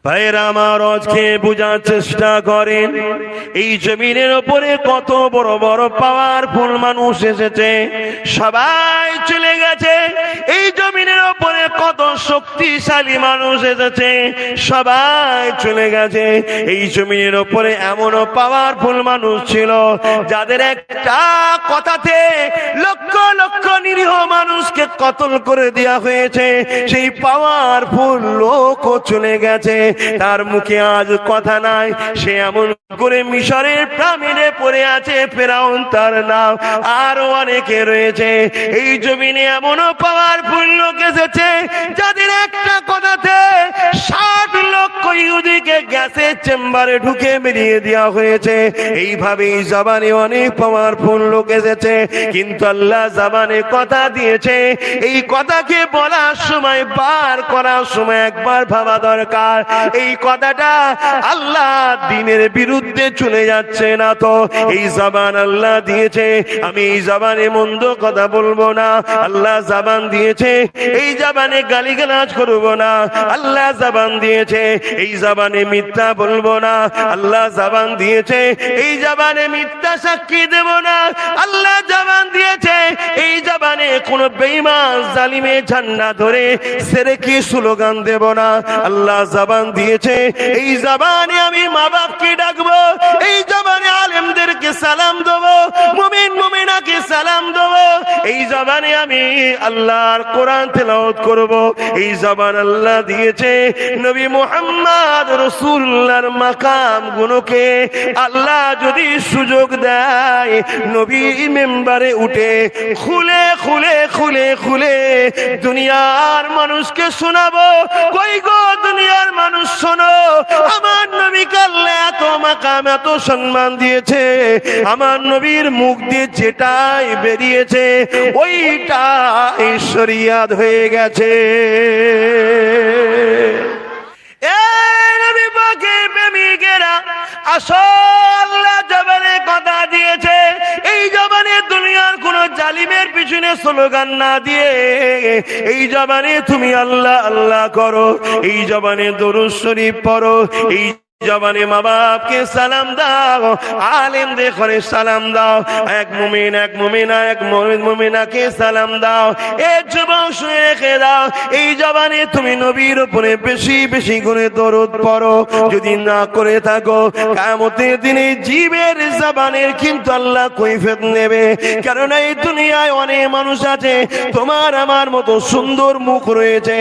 ভাইরা আমার, আজকে বোঝার চেষ্টা করেন এই জমিনের উপরে কত বড় বড় পাওয়ারফুল মানুষ এসেছে, সবাই চলে গেছে। এই জমিনের উপরে কত শক্তিশালী মানুষ এসেছে, সবাই চলে গেছে। এই জমিনের উপরে এমনও পাওয়ারফুল মানুষ ছিল যাদের একটা কথাতে লক্ষ লক্ষ নিরীহ মানুষকে কতল করে দেওয়া হয়েছে। সেই পাওয়ারফুল লোকও চলে গেছে, তার মুখে আজ কথা নাই। সে এমন করে মিশরের পিরামিডে পড়ে আছে, ফেরাউন তার নাম। আরো অনেকে রয়েছে। এই জমিনে এমনও পাওয়ারফুল লোক এসেছে যাদের একটা কথাতে 60 লক্ষ ইহুদিকে গ্যাসের চেম্বারে ঢুকে বেরিয়ে দেওয়া হয়েছে। এইভাবে এই জবানে অনেক পাওয়ারফুল লোক এসেছে, কিন্তু আল্লাহ জবানে কথা দিয়েছে। এই কথাকে বলার সময়, বার করার সময় একবার ভাবা দরকার, এই কথাটা আল্লাহ দ্বীনের বিরুদ্ধে চলে যাচ্ছে না তো। এই জবান আল্লাহ দিয়েছে, আমি এই জবানে মন্দ কথা বলবো না। আল্লাহ জবান দিয়েছে, এই জবানে গালিগালাজ করব না। আল্লাহ জবান দিয়েছে, এই জবানে মিথ্যা বলবো না। আল্লাহ জবান দিয়েছে, এই জবানে মিথ্যা সাক্ষী দেব না। আল্লাহ জবান দিয়েছে, এই জবানে কোনো বেঈমান জালিমে ঝান্ডা ধরে শিরকি স্লোগান দেব না। আল্লাহ জবান দিয়েছে, এই জবানে আমি মা বাপকে ডাকবো। এই জবানে আলেমদেরকে সালাম দেবো, মুমিন মুমিনাকে সালাম দেবো। এই জবানে আমি আল্লাহর কোরআন তেলাওয়াত করব। এই জবান আল্লাহ দিয়েছে। নবী মুহাম্মদ রাসূলুল্লাহর মাকাম গুলোকে আল্লাহ যদি সুযোগ দেয়, নবী মেম্বারে উঠে খুলে খুলে খুলে খুলে দুনিয়ার মানুষকে শোনাবো। কই গো দুনিয়ার মানুষ শোনো, আমার নবীকে আল্লাহ এত মাকাম এত সম্মান দিয়েছে, আমার নবীর মুখ দিয়ে যেটাই বেরিয়েছে ওইটা শরিয়াত হয়ে গেছে। নবী পাকের প্রেমিকেরা, আসল জবানে কথা দিয়েছে। এই জবানে দুনিয়ার কোন জালিমের পিছনে স্লোগান না দিয়ে, এই জবানে তুমি আল্লাহ আল্লাহ করো, এই জবানে দরুদ শরীফ পড়ো, এই জবানে মা বাপকে সালাম দাও, আলেমদের ঘরে সালাম দাও, এক মুমিন এক মুমিনা এক মুমিন মুমিনাকে সালাম দাও। এ যুবক শুনে রেখে দাও, এই জবানে তুমি নবীর উপরে বেশি বেশি করে দরুদ পড়ো। যদি না করে থাকো, কিয়ামতের দিনে জীবের জবানের কিন্তু আল্লাহ কৈফিয়ত নেবে। কারণ এই দুনিয়ায় অনেক মানুষ আছে, তোমার আমার মতো সুন্দর মুখ রয়েছে,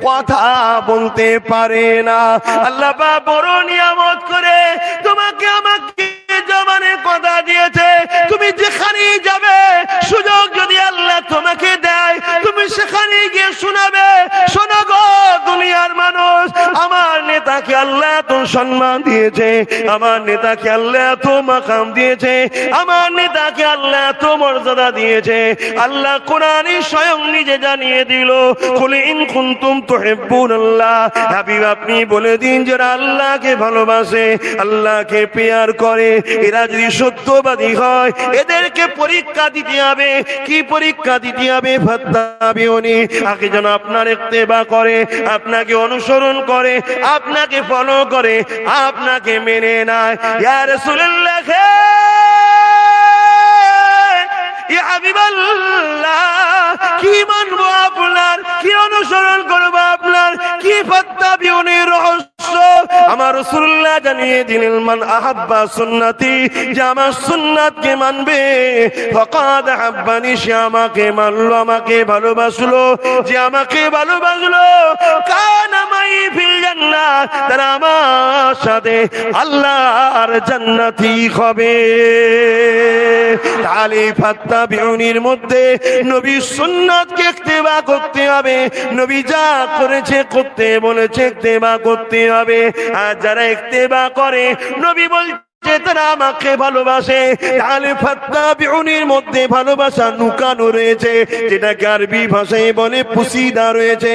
কথা বলতে পারে না। আল্লাহ পাক বড় নিয়ামত করে তোমাকে আমাকে জবানে কথা দিয়েছে। তুমি যেখানেই যাবে, সুযোগ যদি আল্লাহ তোমাকে দেয়, তুমি সেখানে গিয়ে শোনাবে। শোনো গো দুনিয়ার মানুষ, আমার নেতাকে আল্লাহ এত সম্মান দিয়েছে, আমার নেতাকে আল্লাহ এত মাকাম দিয়েছে, আমার নেতাকে আল্লাহ এত মর্যাদা দিয়েছে। আল্লাহ কোরআনে স্বয়ং নিজে জানিয়ে দিল, কুল ইন কুনতুম তুহিব্বুনাল্লাহ, হাবিব আপনি বলে দিন যারা আল্লাহকে ভালোবাসে, আল্লাহকে প্যার করে, এরা যদি সত্যবাদী হয়, এদেরকে পরীক্ষা দিতে হবে। কি পরীক্ষা দিতে হবে? ফাত্তাবিউনি, আগে যেন আপনার ইত্তেবা করে, আপনাকে অনুসরণ করে, আপনাকে ফলো করে, আপনাকে মেনে নেয়। ইয়া রাসূলুল্লাহ, ইয়া হাবিবাল্লাহ, কি মানবো আপনার, কি অনুসরণ করবো আপনার, কি ফাত্তাবিউনির রহস্য আমার রাসূলুল্লাহ জানিয়ে দিলেন। মান আহাব্বা সুন্নতি, যে আমার সুন্নাতকে মানবে, ফাকাদ আহাব্বানি, সে আমাকে মানলো, আমাকে ভালোবাসলো। যে আমাকে ভালোবাসলো, কানা মাই ফিল জান্নাত, তারা আমার সাথে আল্লাহর জান্নাতি হবে। তাহলে ফাত্তাবিউনির মধ্যে নবীর সুন্নাতকে ইত্তেবা করতে হবে, নবী যা করেছে করতে বলেছে ইত্তেবা করতে হবে। আর যারা ইত্তেবা করে, নবী বল তারা আমাকে ভালোবাসে, তাহলে ফাত্তাবিউনির মধ্যে ভালোবাসা লুকানো রয়েছে, যেটাকে আরবি ভাষায় বলে পুসিদা রয়েছে।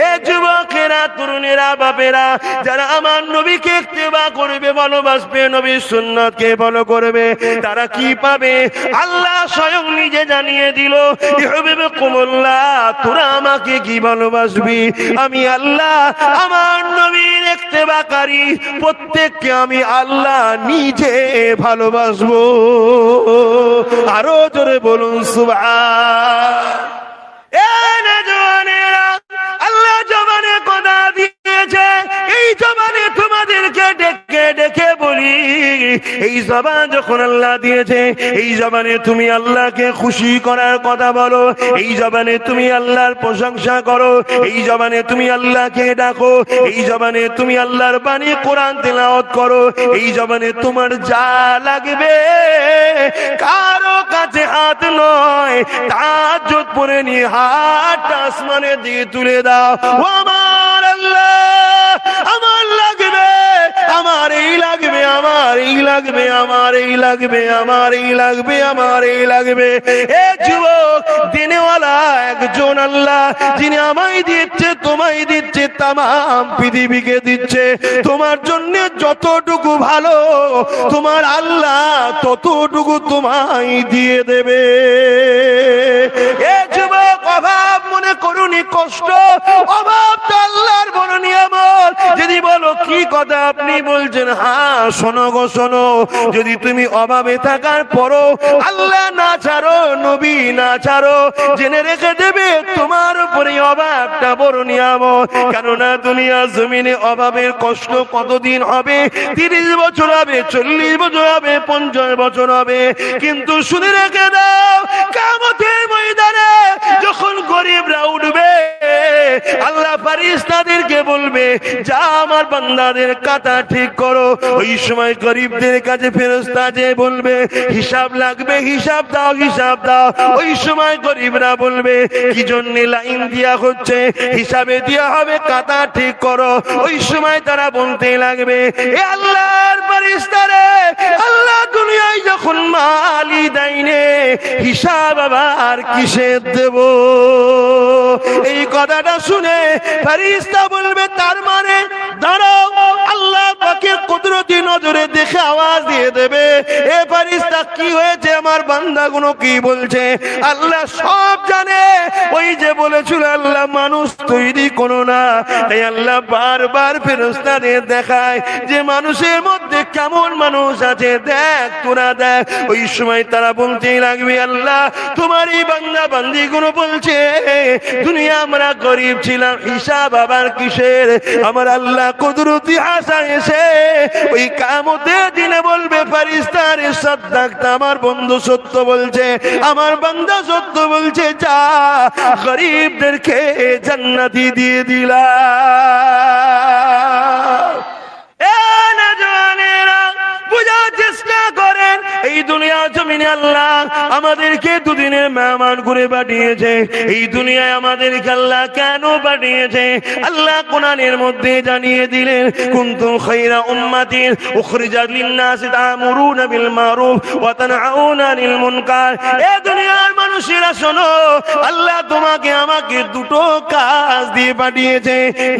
এ যুবকেরা, তরুণেরা, বাপেরা, যারা আমার নবীকে ইত্তেবা করবে, ভালোবাসবে, নবীর সুন্নাতকে ফলো করবে, তারা কি পাবে? আল্লাহ স্বয়ং নিজে জানিয়ে দিল, ইউহিব্বুকুমুল্লাহ, তোরা আমাকে কি ভালোবাসবি? আমি আল্লাহ আমার নবীর ইত্তেবাকারী প্রত্যেককে আমি আল্লাহ নিজে ভালোবাসবো। আরো জোরে বলুন সুবহান। আল্লাহ জবানে কথা দিয়েছে, এই জবানে তোমাদেরকে ডেকে ডেকে বলি, এই জবান যখন আল্লাহ দিয়েছে, এই জবানে তুমি আল্লাহকে খুশি করার কথা বলো, এই জবানে তুমি আল্লাহর প্রশংসা করো, এই জবানে তুমি আল্লাহকে ডাকো, এই জবানে তুমি আল্লাহর বাণী কোরআন তেলাওয়াত করো, এই জবানে তোমার যা লাগবে কারো কাছে হাত নয়, তাহাজ্জুদ পড়ে নিয়ে হাত আসমানে দিয়ে তুলে দাও, ও আমার আল্লাহ, আমার লাগবে, আমার এই লাগবে, আমার এই লাগবে, আমার এই লাগবে, আমার এই লাগবে, আমার এই লাগবে। এ যুবক, দিনেওয়ালা একজন আল্লাহ, যিনি আমায় দিচ্ছে, তোমায় দিচ্ছে, তামাম পৃথিবীকে দিচ্ছে। তোমার জন্য যতটুকু ভালো, তোমার আল্লাহ ততটুকু তোমায় দিয়ে দেবে। এ যুবক, অভাব মনে করুনি কষ্ট, অভাব তো আল্লাহর বড় নিয়ামত। যদি বলো কি কথা আপনি বলছেন, হ্যাঁ শোনো গো শোনো, যদি তুমি অভাবে থাকার পরও আল্লাহ না ছাড়ো, নবী না ছাড়ো, জেনে রেখে দেবে তোমার উপরে অভাবটা বড় নিয়ামত। কেননা দুনিয়া জমিনে অভাবের কষ্ট কতদিন হবে? 30 বছর হবে, 40 বছর হবে, 50 বছর হবে, কিন্তু শুনে রেখে দাও, কিয়ামতের ময়দানে যখন গরিবরা উঠবে, আল্লাহ ফেরেশতাদেরকে বলবে, যা আমার বান্দাদের কাতা ঠিক করো। ওই সময় গরিবদের কাছে ফেরেশতা যে বলবে, হিসাব লাগবে, হিসাব দাও, হিসাব দাও। ওই সময় গরিবরা বলবে, কি জন্য লাইন দেয়া হচ্ছে? হিসাবে দেয়া হবে, কাতা ঠিক করো। ওই সময় তারা বলতে লাগবে, এ আল্লাহর ফেরেশতারে, আল্লাহ দুনিয়ায় যখন মালই দেয়নি, হিসাব আবার কিসের দেব? এই কথাটা শুনে ফেরেশতা বলবে, তার মানে দাঁড়াও, আল্লাহ পাকের কুদরতি নজরে দেখে আওয়াজ দিয়ে দেবে, এ ফেরেশতা কি হয়েছে, আমার বান্দাগুলো কি বলছে? আল্লাহ সব জানে। ওই যে বলেছিল আল্লাহ মানুষ তৈরি করো না, তাই আল্লাহ বারবার ফেরেশতাদের দেখায় যে মানুষের মধ্যে কেমন মানুষ আছে, দেখ তোরা দেখ। ওই সময় তারা বলতেই লাগবে, আল্লাহ তোমার এই বান্দা বান্দিগুলো বলছে দুনিয়া আমরা গরিব ছিলাম, হিসাব আবার কিসের? আমার আল্লাহ কুদরতি হাসা এসে ওই কিয়ামতের দিনে বলবে, ফেরেশতারে সাদ্দাকতা, আমার বন্ধু সত্য বলছে, আমার বান্দা সত্য বলছে, যা গরিবদেরকে জান্নাতি দিয়ে দিলাম। এ নওজওয়ানেরা, বুঝার চেষ্টা করেন, এই দুনিয়া জমিনে আল্লাহ আমাদেরকে দুদিনের মেহমান করে পাঠিয়েছে। এই দুনিয়ায় আমাদেরকে আল্লাহ কেন পাঠিয়েছে? আল্লাহ কোরআনের মধ্যে জানিয়ে দিলেন, কুনতুম খায়রা উম্মাতিন উখরিজাত লিন-নাস তা'মুরুনা বিল মারুফ ওয়া তানহাউনা আনিল মুনকার। এ দুনিয়ার মানুষেরা শোনো, আল্লাহ তোমাকে আমাকে দুটো কাজ দিয়ে পাঠিয়েছে,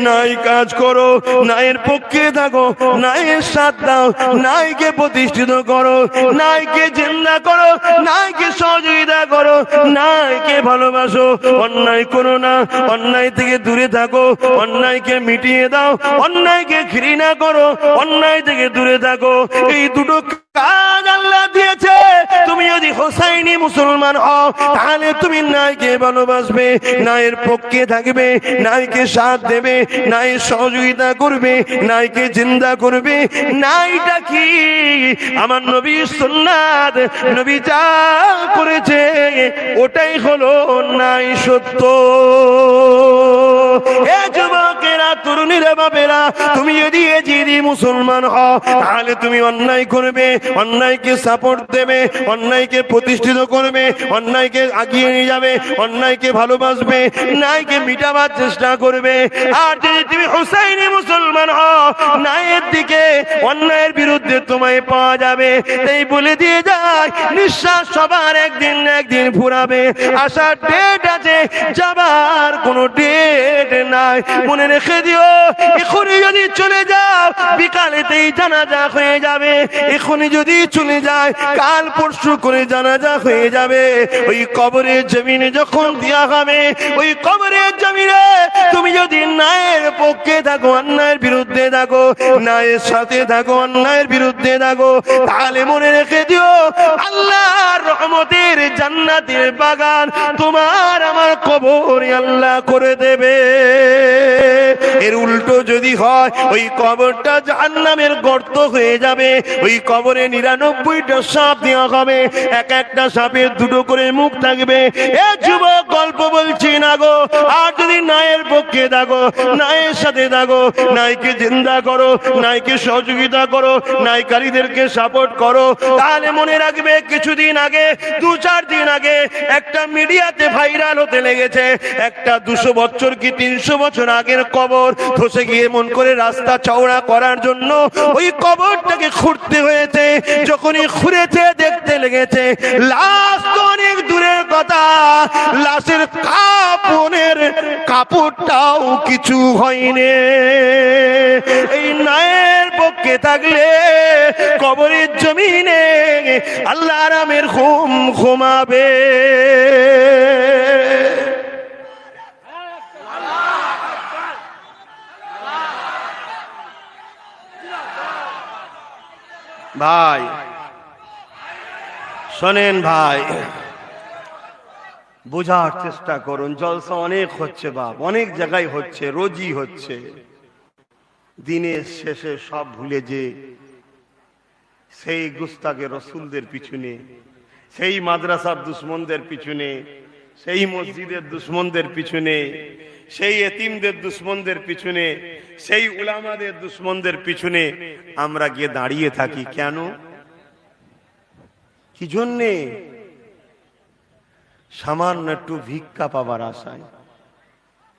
নাই কাজ করো, নাই এর পক্ষে থাকো, নাই এর সাথ দাও, নাই কে প্রতিষ্ঠিত করো, নাই কে জিন্দা করো, নাই কে সহযোগিতা করো, নাই কে ভালোবাসো। অন্যায় করো না, অন্যায় থেকে দূরে থাকো, অন্যায়কে মিটিয়ে দাও, অন্যায়কে ঘৃণা করো, অন্যায় থেকে দূরে থাকো। এই দুটো কাজ আল্লাহ দিয়েছে। তুমি যদি হোসাইনি মুসলমান হও, তাহলে তুমি নাইকে ভালোবাসবে, নাইয়ের পক্ষে থাকবে, নাইকে সাথ দেবে, নাই সহযোগিতা করবে, নাইকে জিন্দা করবে। নাইটা কি? আমার নবীর সুন্নাত, নবী যা করেছে ওটাই হলো নাই সত্য। এ যুবকেরা, তরুণীরা, বাবেরা, তুমি যদি এজিদি মুসলমান হও, তাহলে তুমি অন্যায় করবে, অন্যায়কে সাপোর্ট দেবে, অন্যায়কে প্রতিষ্ঠিত করবে, অন্যায়কে আগিয়ে নিয়ে যাবে, অন্যায়কে ভালোবাসবে, ন্যায়কে মিটাবার চেষ্টা করবে। আর যদি তুমি হুসাইনি মুসলমান হও, ন্যায়ের দিকে, অন্যায়ের বিরুদ্ধে তোমায় পাওয়া যাবে। তাই বলে দিয়ে যায়, নিঃশ্বাস সবার একদিন না একদিন ফুরাবে, আসার ডেট আছে, যাবার কোনো ডেট নাই। মনে রেখে দিও, এখনই যদি চলে যাও বিকালেতেই জানাজা হয়ে যাবে, এখনই যদি চলে যায় কাল পরশু করে জানাজা হয়ে যাবে। ওই কবরের জমিনে যখন দেয়া হবে, ওই কবরের জমিনে তুমি যদি ন্যায়ের পক্ষে থাকো, অন্যায়ের বিরুদ্ধে থাকো, ন্যায়ের সাথে থাকো, অন্যায়ের বিরুদ্ধে থাকো, তাহলে মনে রেখে দিও আল্লাহর রহমতের জান্নাতের বাগান তোমার আমার কবরে আল্লাহ করে দেবে। এর উল্টো যদি হয়, ওই কবরটা জাহান্নামের গর্ত হয়ে যাবে। ওই কবরে 99টা সাপ দেওয়া হবে, এক একটা সাপের দুটো করে মুখ থাকবে। এ যুবক, গল্প বলছি না গো। আর যদি ন্যায়ের পক্ষে থাকো, ন্যায়ের সাথে থাকো, ন্যায়কে জিন্দা করো, ন্যায়কে সহযোগিতা করো, ন্যায়কারীদেরকে সাপোর্ট করো, তাহলে মনে রাখবে কিছুদিন আগে, 2-4 দিন আগে একটা মিডিয়াতে ভাইরাল হতে লেগেছে, একটা 200 বছর কি 300 বছর আগের কবর ধসে গিয়ে মন করে রাস্তা চওড়া করার জন্য ওই কবরটাকে খুঁড়তে হয়েছে। যখনই খুঁড়েছে দেখতে লেগেছে লাশ তো অনেক দূরের কথা, লাশের কাপড়টাও কিছু হয়নি। এই ন্যায়ের পক্ষে থাকলে কবরের জমিনে আল্লাহ আরামের ঘুম ঘুমাবে। ভাই শোনেন, ভাই বোঝার চেষ্টা করুন। জলসা অনেক হচ্ছে বাপ, অনেক জায়গায় হচ্ছে, রোজই হচ্ছে। দিনের শেষে সব ভুলে যে সেই গুস্তাকে রসুলদের পিছনে, সেই মাদ্রাসার দুশ্মনদের পিছনে, সেই মসজিদের দুশ্মনদের পিছনে, সেই এতিমদের দুশ্মনদের পিছনে, সেই উলামাদের দুশ্মনদের পিছনে আমরা গিয়ে দাঁড়িয়ে থাকি। কেন? কি জন্যে? সামান্য একটু ভিক্ষা পাবার আশায়।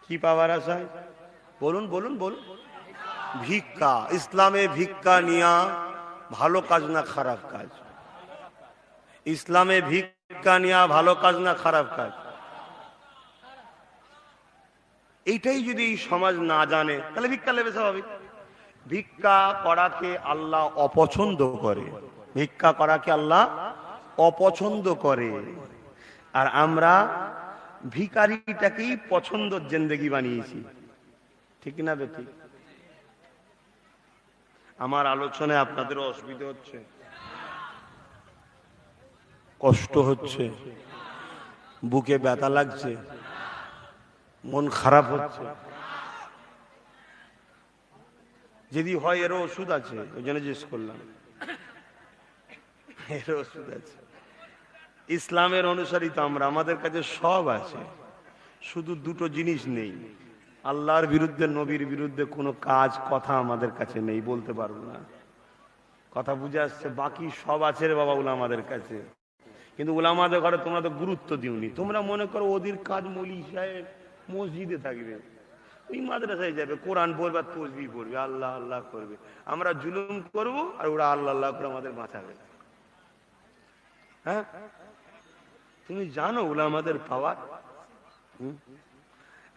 কি পাবার আশায়? বলুন বলুন বলুন। ভিক্ষা। ইসলামে ভিক্ষা নিয়া ভালো কাজ না খারাপ কাজ? ইসলামে ভিক্ষা নিয়া ভালো কাজ না খারাপ কাজ? এইটাই যদি এই সমাজ না জানে তাহলে ভিক্ষা নেবে স্বাভাবিক। ভিক্ষা করাকে আল্লাহ অপছন্দ করে, ভিক্ষা করাকে আল্লাহ অপছন্দ করে। আর আমরা ভিখারিটাকেই পছন্দের জিন্দেগি বানিয়েছি। ঠিক না বেঠিক? আমার আলোচনায় আপনাদের অসুবিধা হচ্ছে, কষ্ট হচ্ছে, বুকে ব্যথা লাগছে, মন খারাপ হচ্ছে? যদি হয় এরও ওষুধ আছে, ওই জন্য জিজ্ঞেস করলাম। এর ওষুধ আছে। ইসলামের অনুসারী তো আমরা, আমাদের কাছে সব আছে, শুধু দুটো জিনিস নেই। আল্লাহর বিরুদ্ধে, নবীর বিরুদ্ধে কোনো কাজ কথা আমাদের কাছে নেই, বলতে পারবো না। কথা বুঝে আসছে? বাকি সব আছে রে বাবা উলামাদের কাছে, কিন্তু উলামাদের ঘরে তোমরা তো গুরুত্ব দিওনি। তোমরা মনে করো ওদের কাজ মৌলী সাহেব মসজিদে থাকবে, ওই মাদ্রাসায় যাবে, কোরআন পড়বে, তসবিহ পড়বে, আল্লাহ আল্লাহ করবে। আমরা জুলুম করব আর ওরা আল্লাহ আল্লাহ করে আমাদের বাঁচাবে। হ্যাঁ, তুমি জানো উলামাদের পাওয়ার?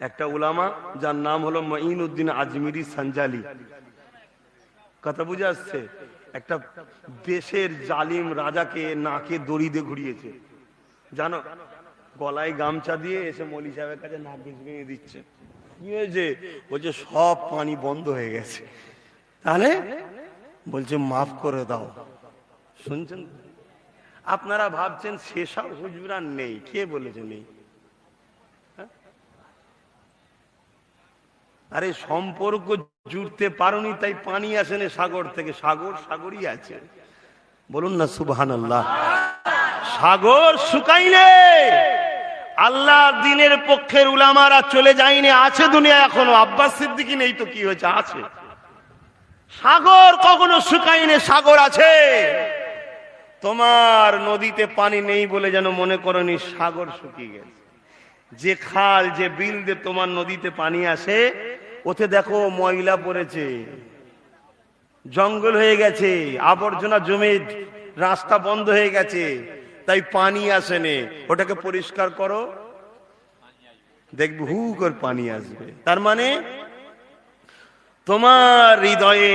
একটা উলামা যার নাম হলো মঈনুদ্দিন আজমিরি সঞ্জালি, কথা বুঝে আসছে, একটা দেশের জালিম রাজাকে নাকে দড়ি দিয়ে ঘুরিয়েছে, জানো? গলায় গামছা দিয়ে এসে মৌলী সাহেবের কাছে নাক ভেঙে দিচ্ছে। কি হয়েছে? বলছে সব পানি বন্ধ হয়ে গেছে। তাহলে বলছে মাফ করে দাও। শুনছেন? আপনারা ভাবছেন সেসব হুজুরা নেই, কে বলেছে নেই? আরে সম্পর্ক জুড়তে পারোনি তাই পানি আসেনি সাগর থেকে, সাগর সাগরই আছে। বলুন না সুবহানাল্লাহ। সাগর শুকাইলে আল্লাহ দিনের পক্ষের উলামারা চলে যায়নি, আছে দুনিয়া এখনো। আব্বাস সিদ্দিকী নেই তো কি হয়েছে? আছে। সাগর কখনো শুকাইনি, সাগর আছে। তোমার নদীতে পানি নেই বলে যেন মনে করনি সাগর শুকিয়ে গেছে। যে খাল, যে বিল দিয়ে তোমার নদীতে পানি আসে, ওতে দেখো ময়লা পড়েছে, জঙ্গল হয়ে গেছে, আবর্জনা জমে রাস্তা বন্ধ হয়ে গেছে, তাই পানি আসেনি। ওটাকে পরিষ্কার করো, দেখবে হু করে পানি আসবে। তার মানে তোমার হৃদয়ে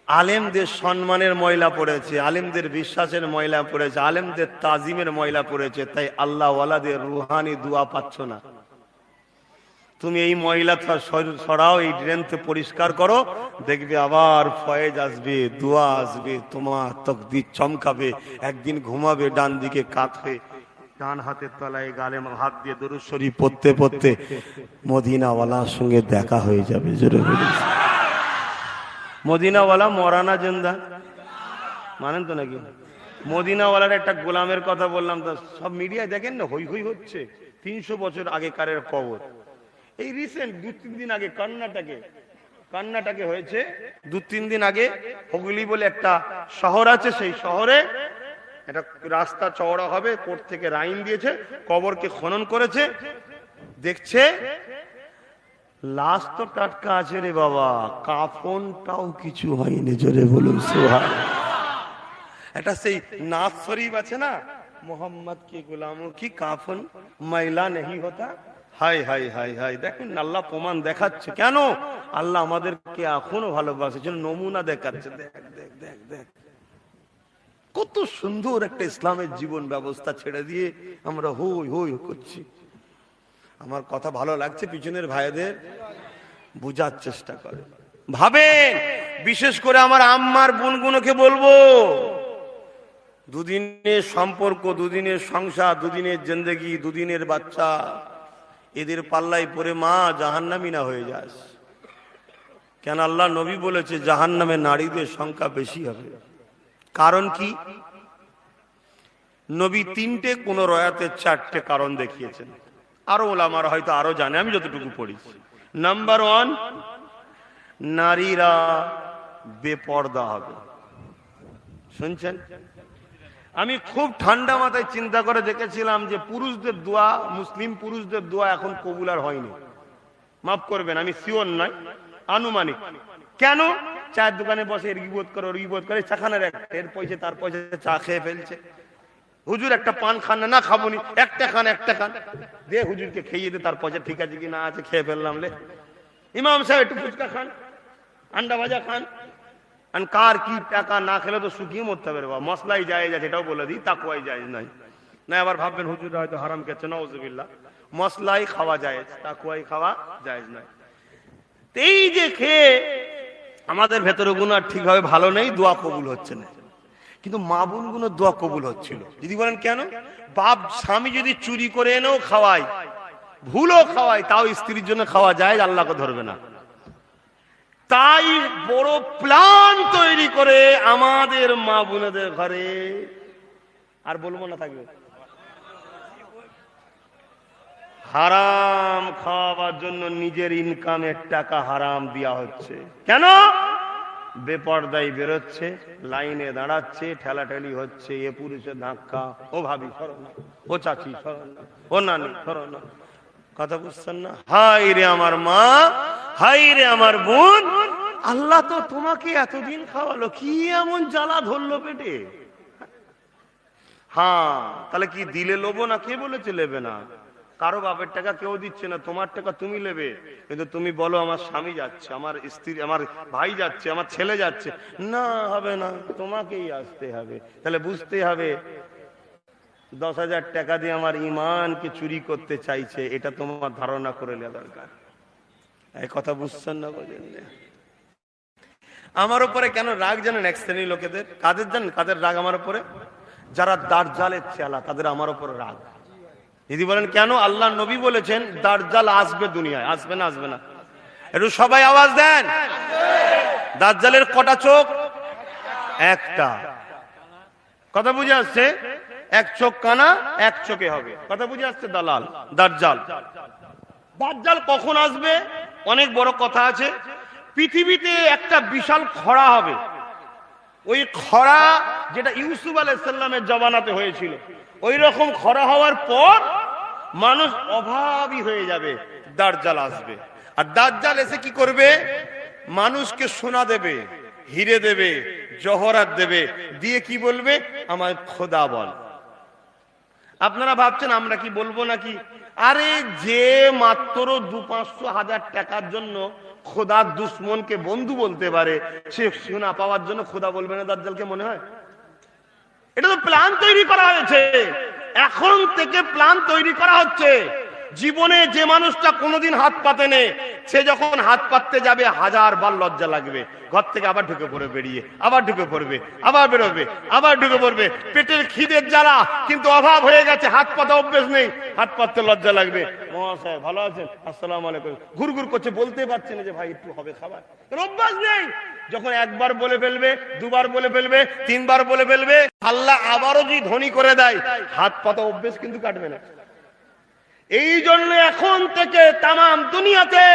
আলেমদের সম্মানের ময়লা পড়েছে, আলেমদের বিশ্বাসের ময়লা পড়েছে, আলেমদের তাজিমের ময়লা পড়েছে, তাই আল্লাহ ওয়ালাদের রুহানি দোয়া পাচ্ছ না। তুমি এই ময়লা সরাও, এই ড্রেনতে পরিষ্কার করো, দেখবে আবার ফয়েজ আসবে, দোয়া আসবে, তোমার তকদির চমকাবে। একদিন ঘুমাবে ডান দিকে কাত হয়ে, ডান হাতের তলায় গালে হাত দিয়ে দরুদ শরীফ পড়তে পড়তে মদিনাওয়ালার সঙ্গে দেখা হয়ে যাবে। জোরে বলি মদিনাওয়ালা মরানা জিন্দা, মানেন তো নাকি? মদিনাওয়ালার একটা গোলামের কথা বললাম তো, সব মিডিয়ায় দেখেন না, হই হই হচ্ছে। 300 বছর আগেকারের কবর। এই রিসেন্ট 2-3 দিন আগে কর্ণাটকে হয়েছে। 2-3 দিন আগে হুগলি বলে একটা শহর আছে, সেই শহরে একটা রাস্তা চওড়া হবে, কোর্ট থেকে রাইন দিয়েছে, কবরকে খনন করেছে, দেখছে লাশ তো টাটকা আছে রে বাবা, কাফনটাও কিছু হয়নি। জোরে বলুন সুবহানাল্লাহ। এটা সেই নাজ শরীফ আছে না, মোহাম্মদ কি গোলামো কি কাফন ময়লা নেই হতা। হাই হাই হাই হাই, দেখুন আল্লাহ প্রমাণ দেখাচ্ছে। কেন? আল্লাহ আমাদেরকে এখনো ভালোবাসে, জন্য নমুনা দেখাচ্ছে। দেখ দেখ দেখ দেখ কত সুন্দর একটা ইসলামের জীবন ব্যবস্থা ছেড়ে দিয়ে আমরা হই হই করছি। আমার কথা ভালো লাগছে, পিছনের ভাইদের বুঝার চেষ্টা করে। ভাবেন, বিশেষ করে আমার আম্মার বোনগুলোকে বলবো, দুদিনের সম্পর্ক, দুদিনের সংসার, দুদিনের জিন্দেগি, দুদিনের বাচ্চা, এদের পাল্লাই পরে মা জাহান্নামী না হয়ে যাস। কেন? আল্লাহ নবী বলেছে জাহান্নামে নারীদের সংখ্যা বেশি হবে। কারণ কি? নবী 3টে, কোন রয়াতে 4টে কারণ দেখিয়েছেন। আরো ওলামারা হয়তো আরো জানে, আমি যতটুকু পড়েছি। নাম্বার 1, নারীরা বেপর্দা হবে। শুনছেন? আমি খুব ঠান্ডা মাথায় চিন্তা করে দেখেছিলাম যে পুরুষদের দোয়া, মুসলিম পুরুষদের দোয়া এখন কবুল আর হয়নি। মাফ করবেন, আমি শিওর নয়, আনুমানিক। কেন? চায়ের দোকানে বসে এর গিবত করে, ওর গিবত করে, চাখানের একটা, এর পয়সা তার পয়সা, চা খেয়ে ফেলছে। হুজুর একটা পান খান না, খাবনি, একটা খান দে, হুজুরকে খেয়ে দে, তার পয়সা ঠিক আছে কি না আছে, খেয়ে ফেললাম লে। ইমাম সাহেব একটু ফুচকা খান, আন্ডা ভাজা খান। কার কি টাকা না খেলে তো শুকিয়ে মরতে হবে বাবা। মশলাই জায়েজ আছে, এটাও বলে দিই, তাকওয়াই জায়েজ নাই। না আবার ভাববেন হুজুর হয়তো হারাম খেচ্ছে, নাউজুবিল্লাহ। মশলাই খাওয়া জায়েজ, তাকওয়াই খাওয়া জায়েজ নাই। এই যে খেয়ে আমাদের ভেতরে গুনাহ ঠিকভাবে ভালো নেই, দোয়া কবুল হচ্ছে না। কিন্তু মা বোন গুলো দোয়া কবুল হচ্ছিল। যদি বলেন কেন? বাপ স্বামী যদি চুরি করে এনেও খাওয়ায়, ভুলও খাওয়ায়, তাও স্ত্রীর জন্য খাওয়া যায়, আল্লাহকে ধরবে না। তাই বড় প্ল্যান তৈরি করে আমাদের মা বোনেদের ঘরে, আর বলবো না থাকবে, হারাম খাওয়াবার জন্য নিজের ইনকামের টাকা হারাম দেওয়া হচ্ছে। কেন? বেপর্দায় বেরোচ্ছে, লাইনে দাঁড়াচ্ছে, ঠেলাঠেলি হচ্ছে, এ পুরুষের ধাক্কা, ও ভাবি সরো না, ও চাচি সরো না, ও নানি সরো না। কথা বুঝছেন না? হাই রে আমার মা, হাই রে আমার বোন, আল্লাহ তো তোমাকে এতদিন খাওয়ালো, কি এমন জ্বালা ধরলো পেটে? হ্যাঁ, তাহলে কি দিলে লোবো না? কে বলেছে লেবে না? কারো বাপের টাকা কেউ দিচ্ছে না, তোমার টাকা তুমি নেবে। কিন্তু তুমি বলো আমার স্বামী যাচ্ছে, আমার স্ত্রী, আমার ভাই যাচ্ছে, আমার ছেলে যাচ্ছে, না হবে না, তোমাকেই আসতে হবে। তাহলে বুঝতে হবে 10,000 টাকা দিয়ে আমার ইমানকে চুরি করতে চাইছে, এটা তোমার ধারণা করে নেওয়া দরকার। এই কথা বুঝছেন না? বলেন আমার উপরে কেন রাগ জানেন? এক শ্রেণীর লোকেদের, কাদের জানেন কাদের রাগ আমার উপরে? যারা দাজ্জালের চেলা, তাদের আমার উপরে রাগ। যদি বলেন কেন? আল্লাহ নবী বলেছেন দাজ্জাল আসবে দুনিয়ায়। আসবে না? আসবে না? একটু সবাই আওয়াজ দেন। দাজ্জালের কটা চোখ? একটা। কথা বুঝে আসছে? এক চোখ কানা, এক চোখে হবে। কথা বুঝে আসছে? দালাল দাজ্জাল। দাজ্জাল কখন আসবে? অনেক বড় কথা আছে। পৃথিবীতে একটা বিশাল খরা হবে। ওই খরা যেটা ইউসুফ আলাইহিস সালামের জমানাতে হয়েছিল, ওই রকম খরা হওয়ার পর মানুষ অভাবী হয়ে যাবে, দাজ্জাল আসবে। আর দাজ্জাল এসে কি করবে? মানুষকে সোনা দেবে, হিরে দেবে, জহরাত দেবে, দিয়ে কি বলবে? আমার খোদা বল। আপনারা ভাবছেন আমরা কি বলবো নাকি? আরে যে মাত্র 200-500 টাকার জন্য খোদার দুশ্মনকে বন্ধু বলতে পারে, সে সোনা পাওয়ার জন্য খোদা বলবে না দাজ্জালকে মনে হয়? এটা তো প্ল্যান তৈরি করা হয়েছে, এখন থেকে প্ল্যান তৈরি করা হচ্ছে। জীবনে যে মানুষটা কোনোদিন হাত পাতেনে, সে যখন হাত পাততে যাবে 1000 বার লজ্জা লাগবে। ঘর থেকে আবার ঢুকে পড়বে, বেরিয়ে আবার ঢুকে পড়বে, আবার বেরোবে, আবার ঢুকে পড়বে। পেটের খিদের জ্বালা, কিন্তু অভাব হয়ে গেছে, হাত পাতা অভ্যেস নেই, হাত পাততে লজ্জা লাগবে। মহাশয় ভালো আছেন? আসসালামু আলাইকুম। ঘুর ঘুর করছে, বলতে পারছে না যে ভাই একটু হবে খাবার, অভ্যাস নেই। যখন একবার বলে ফেলবে, দুবার বলে ফেলবে, 3 বার বলে ফেলবে, আল্লাহ আবারও যদি ধনী করে দেয়, হাত পাতা অভ্যেস কিন্তু কাটবে না। এই জন্য এখন থেকে তামাম দুনিয়াতে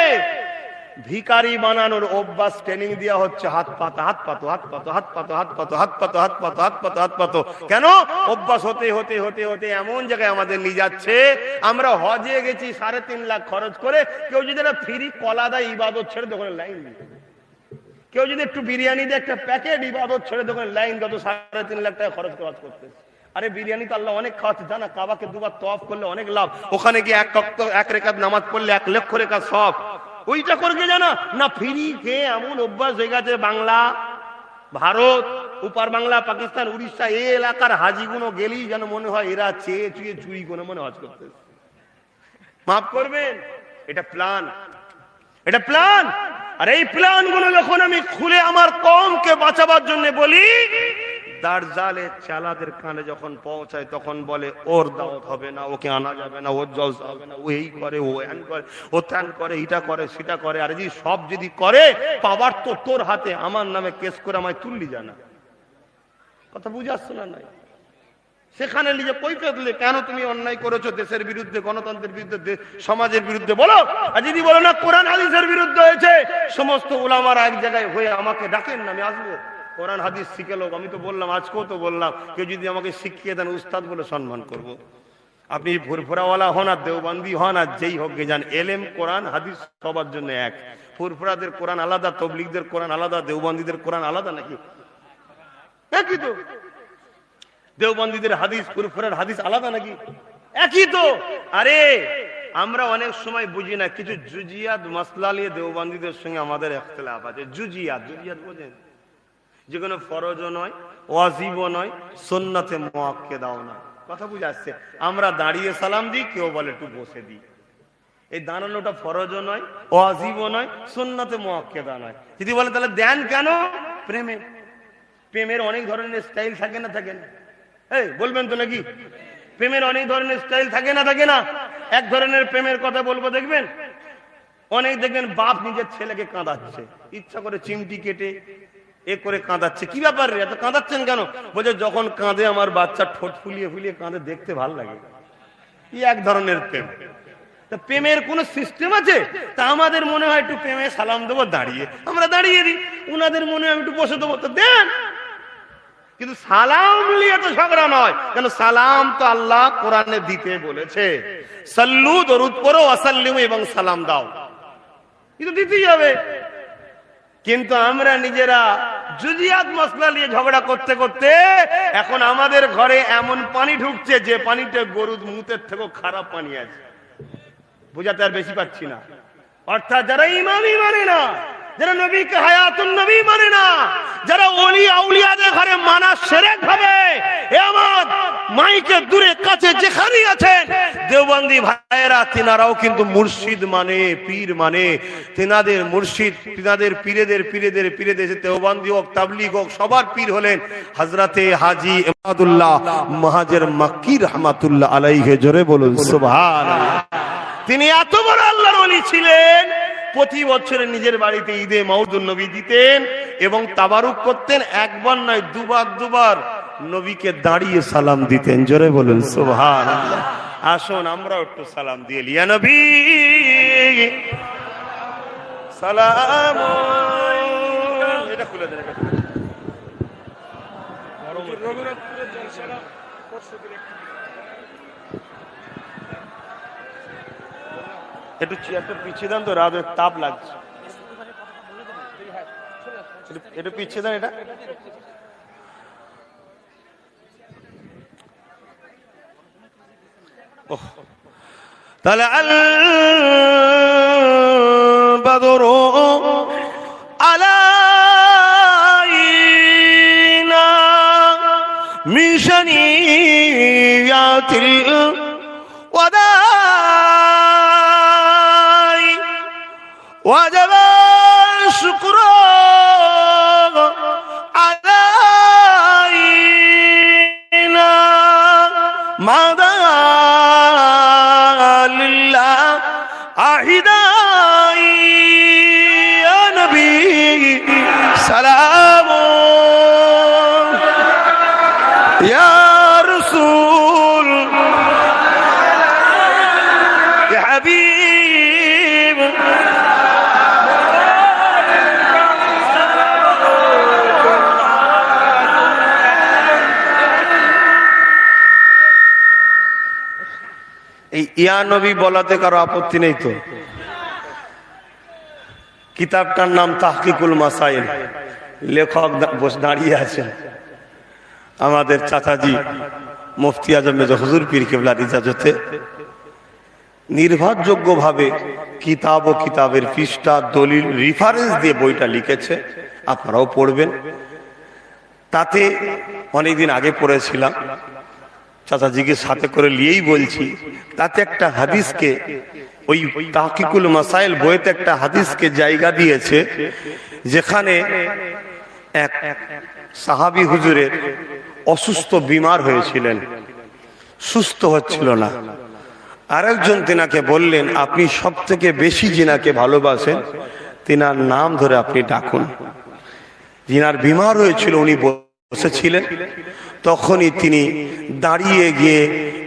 ভিখারি বানানোর অভ্যাস ট্রেনিং দেওয়া হচ্ছে। হাত পাতো, হাত পাতো, হাত পাতো, হাত পাতো, হাত পাতো, হাত পাতো, হাত পাতো, হাত পাতো, হাত পাতো। কেন? অভ্যাস হতে হতে হতে হতে এমন জায়গায় আমাদের নিয়ে যাচ্ছে। আমরা হজে গেছি 3.5 লাখ খরচ করে, কেউ যদি একটা ফ্রি কলা দেয়, ইবাদত ছেড়ে দোকানে লাইন দিই। কেউ যদি একটু বিরিয়ানি দিয়ে একটা প্যাকেট, ইবাদত ছেড়ে দোকানে লাইন, যত 3.5 লাখ টাকা খরচ করতে। আরে বিরিয়ানি তো আল্লাহ অনেক খাওয়াচ্ছে, জানা? কাবাকে 2 বার তওয়াফ করলে অনেক লাভ। ওখানে গিয়ে 1 রাকাত নামাজ পড়লে 1 লক্ষ রাকাত সওয়াব। ওইটা করবে জানা না? ফ্রি খেয়ে এমন অভ্যাস হয়ে গেছে। বাংলা, ভারত, উপার বাংলা, পাকিস্তান, উড়িষ্যা, এই এলাকার হাজিগুলো গেলেই যেন মনে হয় এরা চেয়ে চুয়ে চুরি করে মনে হজ করতে। মাফ করবেন, এটা প্ল্যান, এটা প্ল্যান। আর এই প্ল্যান গুলো যখন আমি খুলে আমার কওমকে বাঁচাবার জন্য বলি, দাজ্জালের চালাদের কানে যখন পৌঁছায় তখন বলে ওর দাওয়াত হবে না, ওকে আনা যাবে না, ওর জলসা হবে না, ও এই করে, ও এন করে, ও ত্যান করে, এটা করে, সেটা করে। আর যদি সব যদি করে, পাওয়ার তো তোর হাতে, আমার নামে কেস করে আমায় তুললি জানা। কথা বুঝে আসছে না? নাই সেখানে নিজে কই পেতলে, কেন তুমি অন্যায় করেছো দেশের বিরুদ্ধে, গণতন্ত্রের বিরুদ্ধে, সমাজের বিরুদ্ধে বলো। আর যদি বলো না কোরআন হাদিসের বিরুদ্ধে হয়েছে, সমস্ত উলামারা এক জায়গায় হয়ে আমাকে ডাকেন না, আমি আসবো। কোরআন হাদিস শিখে লোক, আমি তো বললাম, আজকেও তো বললাম, কেউ যদি আমাকে শিখিয়ে দেন উস্তাদ বলে সম্মান করব। আপনি ফুরফুরাওয়ালা হন আর দেওবন্দি হন আর যেই হোক গে যান, এলেম কোরআন হাদিস সবার জন্য এক। ফুরফুরাদের কোরআন আলাদা, তবলিগদের কোরআন আলাদা, দেওবন্দিদের কোরআন আলাদা নাকি? একই তো। দেওবন্দিদের হাদিস, ফুরফুরার হাদিস আলাদা নাকি? একই তো। আরে আমরা অনেক সময় বুঝি না, কিছু জুজিয়াত মাসলা নিয়ে দেওবন্দিদের সঙ্গে আমাদের ইখতিলাফ আছে। জুজিয়াত, জুজিয়াত বোঝেন? যেগুলো ফরজও নয়, ওয়াজিবও নয়, সুন্নতে মুআক্কাদাও নয়। কথা বুঝে আসছে? আমরা দাঁড়িয়ে সালাম দিই, কেউ বলে একটু বসে দিই। এই দাঁড়ানোটা ফরজও নয়, ওয়াজিবও নয়, সুন্নতে মুআক্কাদা নয়। যদি বলে তাহলে দেন কেন? প্রেমে। প্রেমের অনেক ধরনের স্টাইল থাকে না, থাকে না? এই বলবেন তো নাকি? প্রেমের অনেক ধরনের স্টাইল থাকে না, থাকে না? এক ধরনের প্রেমের কথা বলবো, দেখবেন অনেক, দেখবেন বাপ নিজের ছেলেকে কাঁদাচ্ছে, ইচ্ছা করে চিমটি কেটে এ করে কাঁদাচ্ছে। কি ব্যাপার রে, এত কাঁদাচ্ছেন কেন? বলছে যখন কাঁদে আমার বাচ্চা ঠোঁট ফুলিয়ে ফুলিয়ে কাঁদে, দেখতে ভালো লাগে। এই এক ধরনের প্রেম। প্রেমের কোন সিস্টেম আছে? তা আমাদের মনে হয় একটু প্রেমে সালাম দেবো, দাঁড়িয়ে, আমরা দাঁড়িয়ে দিই। উনাদের মনে হয় একটু বসে দেবো, তো দেন। কিন্তু সালাম নিয়ে তো ঝগড়া নয়, কেন? সালাম তো আল্লাহ কোরআনে দিতে বলেছে, সাল্লু, দরুদ করো, ওয়াসাল্লিমু, এবং সালাম দাও, কিন্তু দিতেই হবে। কিন্তু আমরা নিজেরা জুজিয়াত মাসলা নিয়ে ঝগড়া করতে করতে এখন আমাদের ঘরে এমন পানি ঢুকছে যে পানিটা গরুর মুতের থেকেও খারাপ পানি আছে। বুঝাতে আর বেশি পাচ্ছি না। অর্থাৎ যারা ইমামই মানে না, যারা নবীকে হায়াতুন নবী মানে না, যারা ওলি আউলিয়াদের ঘরে মানা শিরক হবে, এ আমার মাইকে দূরে কাছে যেখানেই আছেন দেওবন্দি ভাইয়েরা, তিনারাও কিন্তু মুর্শিদ মানে, পীর মানে। তিনাদের মুর্শিদ, তিনাদের পীরেদের পীরেদের পীরেদের, দেওবন্দি হোক, তাবলিগ হোক, সবার পীর হলেন হযরতে হাজী ইমাদুল্লাহ মুহাজির মক্কি রাহমাতুল্লাহ আলাইহি। জোরে বলুন সুবহানাল্লাহ। তিনি এত বড় আল্লাহর ওলি ছিলেন, প্রতি বছরে নিজের বাড়িতে ঈদে মাউদুন নবী দিতেন এবং তাবারুক করতেন। একবার নয়, দুবার নবীকে দাঁড়িয়ে সালাম দিতেন। জোরে বলুন সুবহানাল্লাহ। আসুন আমরাও একটু সালাম দিয়ে ইয়া নবী সালাম। এটা খুলে দেন, একটু চেয়ারটা পিছিয়ে দেন তো, রাত তাপ লাগছে। এটা পিছিয়ে দেন, এটা তাহলে আল বাদরু আলাইনা মিন শানিয়াতিল ওয়াদাই ওয়াজাবা শুকরু আলাইনা মাদা আহিদাই ইয়া নবী সালাম ইয়া রাসূল ইয়া হাবিব এই ইয়া নবী বলাতে কারো আপত্তি নেই তো? কিতাবটার নাম তাহকিকুল মাসাইল, লেখক দাঁড়িয়ে আছেন আমাদের চাচাজি মুফতি আজম মেজর হুজুর পীর কেবলার ইজাজতে নির্ভরযোগ্যভাবে কিতাব ও কিতাবের পৃষ্ঠা দলিল রেফারেন্স দিয়ে বইটা লিখেছে, আপনারাও পড়বেন। তাতে অনেকদিন আগে পড়েছিলাম, চাচাজিকে সাথে করে নিয়েই বলছি, তাতে একটা হাদিসকে ওই তাহকিকুল মাসাইল বইতে একটা হাদিসকে জায়গা দিয়েছে যেখানে এক সাহাবী হুজুরের অসুস্থ বিমার হয়েছিলেন, সুস্থ হচ্ছিল না। আরেকজন তিনাকে বললেন, আপনি সব থেকে বেশি যিনাকে ভালোবাসেন তিনার নাম ধরে আপনি ডাকুন। যিনার বিমার হয়েছিল উনি বসেছিলেন, তখনই তিনি দাঁড়িয়ে গিয়ে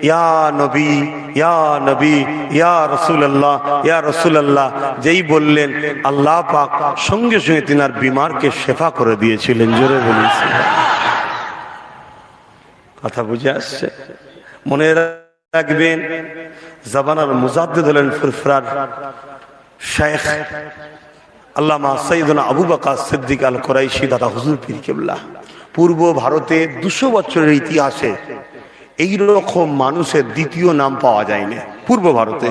ইয়া নবী ইয়া নবী ইয়া রাসূলুল্লাহ ইয়া রাসূলুল্লাহ যেই বললেন, আল্লাহ পাক সঙ্গে সঙ্গে তিনার বিমারকে শেফা করে দিয়েছিলেন। জোরে বলেছি, কথা বুঝে আসছে? মনে রাখবেন, জাবানার মুজাদ্দিদ হলেন ফুরফুরার শেখ আল্লামা সাইয়্যিদুনা আবু বকর সিদ্দিক আল কুরাইশি দাদা হুজুর পীর কেবলা। পূর্ব ভারতে 200 বছরের ইতিহাসে এইরকম মানুষের দ্বিতীয় নাম পাওয়া যায়নি পূর্ব ভারতে।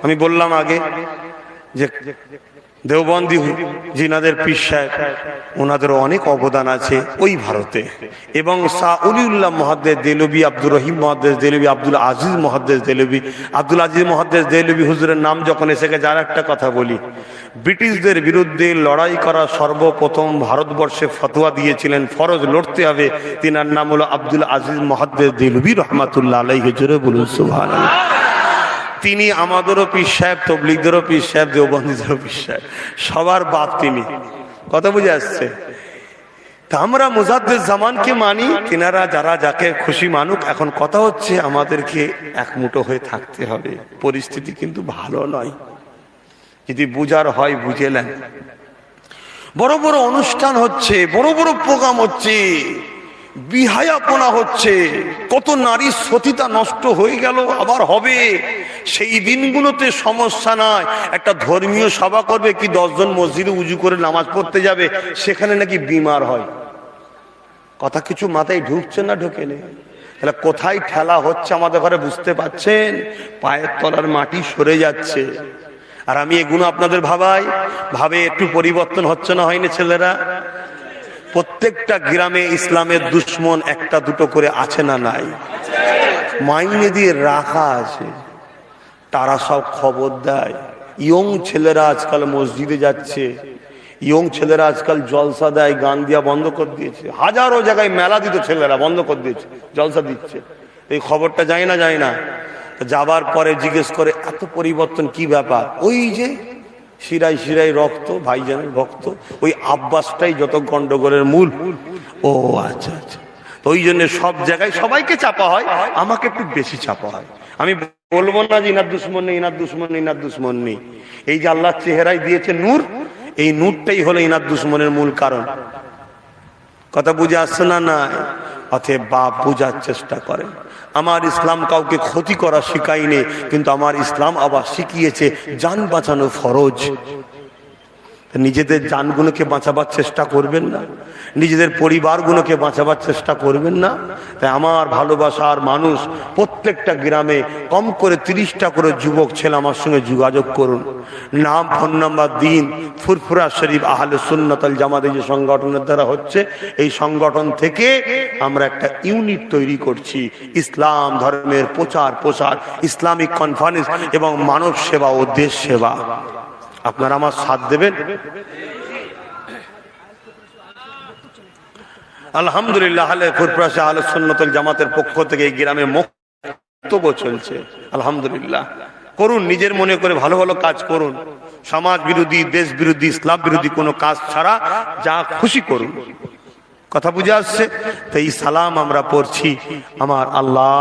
আমি বললাম আগে যে দেওবন্দি জিনাদের পীর সাহেব, ওনাদেরও অনেক অবদান আছে ওই ভারতে। এবং শাহ অলিউল্লাহ মুহাদ্দিস দেলবি, আব্দুর রহিম মুহাদ্দিস দেলবি, আব্দুল আজিজ মুহাদ্দিস দেলবি, আব্দুল আজিজ মুহাদ্দিস দেলবি হুজুরের নাম যখন এসে গেছে, আর একটা কথা বলি, ব্রিটিশদের বিরুদ্ধে লড়াই করা সর্বপ্রথম ভারতবর্ষে ফতোয়া দিয়েছিলেন ফরজ লড়তে হবে, তিনার নাম হলো আব্দুল আজিজ মুহাদ্দিস দেলবি রহমাতুল্লাহ আলাইহি। জোরে বলুন সুবহানাল্লাহ। তিনি আমাদেরও পীর সাহেব, তবলিগদেরও পীর সাহেব, দেওবন্দীদেরও পীর সাহেব, সবার বাপ তিনি। কথা বুঝে আসছে? তা আমরা মুজাদ্দিদ জামানকে মানি, তিনারা যারা যাকে খুশি মানুক। এখন কথা হচ্ছে আমাদেরকে একমুঠো হয়ে থাকতে হবে। পরিস্থিতি কিন্তু ভালো নয়, যদি বুঝার হয় বুঝে নেন। বড় বড় অনুষ্ঠান হচ্ছে, বড় বড় প্রোগ্রাম হচ্ছে, বিহায়াপনা হচ্ছে, কত নারী সতীতা নষ্ট হয়ে গেল, আবার হবে। সেই দিনগুলোতে সমস্যা নাই, একটা ধর্মীয় সভা করবে কি 10 জন মসজিদে উজু করে নামাজ পড়তে যাবে, সেখানে নাকি বিমার হয়। কথা কিছু মাথায় ঢুকছে না ঢোকে নেই? তাহলে কোথায় ঠেলা হচ্ছে আমাদের ঘরে বুঝতে পারছেন? পায়ের তলার মাটি সরে যাচ্ছে। আর আমি এগুলো আপনাদের ভাবে একটু পরিবর্তন হচ্ছে না, হয়নি ছেলেরা? প্রত্যেকটা গ্রামে ইসলামের দুশ্মন একটা দুটো করে আছে না নাই? মাইনে দিয়ে রাখা আছে, তারা সব খবর দেয়। ইয়ং ছেলেরা আজকাল মসজিদে যাচ্ছে, ইয়ং ছেলেরা আজকাল জলসা দেয়, গান দিয়া বন্ধ করে দিয়েছে। হাজারো জায়গায় মেলা দিত, ছেলেরা বন্ধ করে দিয়েছে, জলসা দিচ্ছে। এই খবরটা যায় না? যাবার পরে জিজ্ঞেস করে, এত পরিবর্তন কি ব্যাপার? ওই যে শিরায় শিরায় রক্ত, ভাইজানের ভক্ত, ওই আব্বাসটাই যত গন্ডগোলের মূল। ও আচ্ছা আচ্ছা, তো ওই জন্য সব জায়গায় সবাইকে চাপা হয়, আমাকে একটু বেশি চাপা হয়। আমি বলবো না যে ইনার দুশ্মন নেই, ইনার দুশ্মন নেই, ইনার দুশ্মন নেই। এই যে আল্লাহ চেহারায় দিয়েছে নূর, এই নূরটাই হলো ইনার দুশ্মনের মূল কারণ। কথা বুঝে আসছে না? না, অতএব বাপ বুঝার চেষ্টা করেন। আমার ইসলাম কাউকে ক্ষতি করা শিখায়নি, কিন্তু আমার ইসলাম আবার শিখিয়েছে জান বাঁচানো ফরজ। নিজেদের জানগুলোকে বাঁচাবার চেষ্টা করবেন না? নিজেদের পরিবারগুলোকে বাঁচাবার চেষ্টা করবেন না? তাই আমার ভালোবাসার মানুষ, প্রত্যেকটা গ্রামে কম করে 30টা করে যুবক ছেলে আমার সঙ্গে যোগাযোগ করুন। নাম, ফোন নাম্বার দিন। ফুরফুরা শরীফ আহলে সুন্নাত ওয়াল জামাত যে সংগঠনের দ্বারা হচ্ছে, এই সংগঠন থেকে আমরা একটা ইউনিট তৈরি করছি, ইসলাম ধর্মের প্রচার, ইসলামিক কনফারেন্স এবং মানব সেবা ও দেশ সেবা। আপনারা আমার সাথ দেবেন? আলহামদুলিল্লাহ, ফুরফুরা আহলে সুন্নাত ওয়াল জামাতের পক্ষ থেকে এই গ্রামে বক্তব্য চলছে। আলহামদুলিল্লাহ, করুন, নিজের মনে করে ভালো ভালো কাজ করুন। সমাজ বিরোধী, দেশ বিরোধী, ইসলাম বিরোধী কোনো কাজ ছাড়া যা খুশি করুন। কথা বুঝে আসছে? তো এই সালাম আমরা পড়ছি। আমার আল্লাহ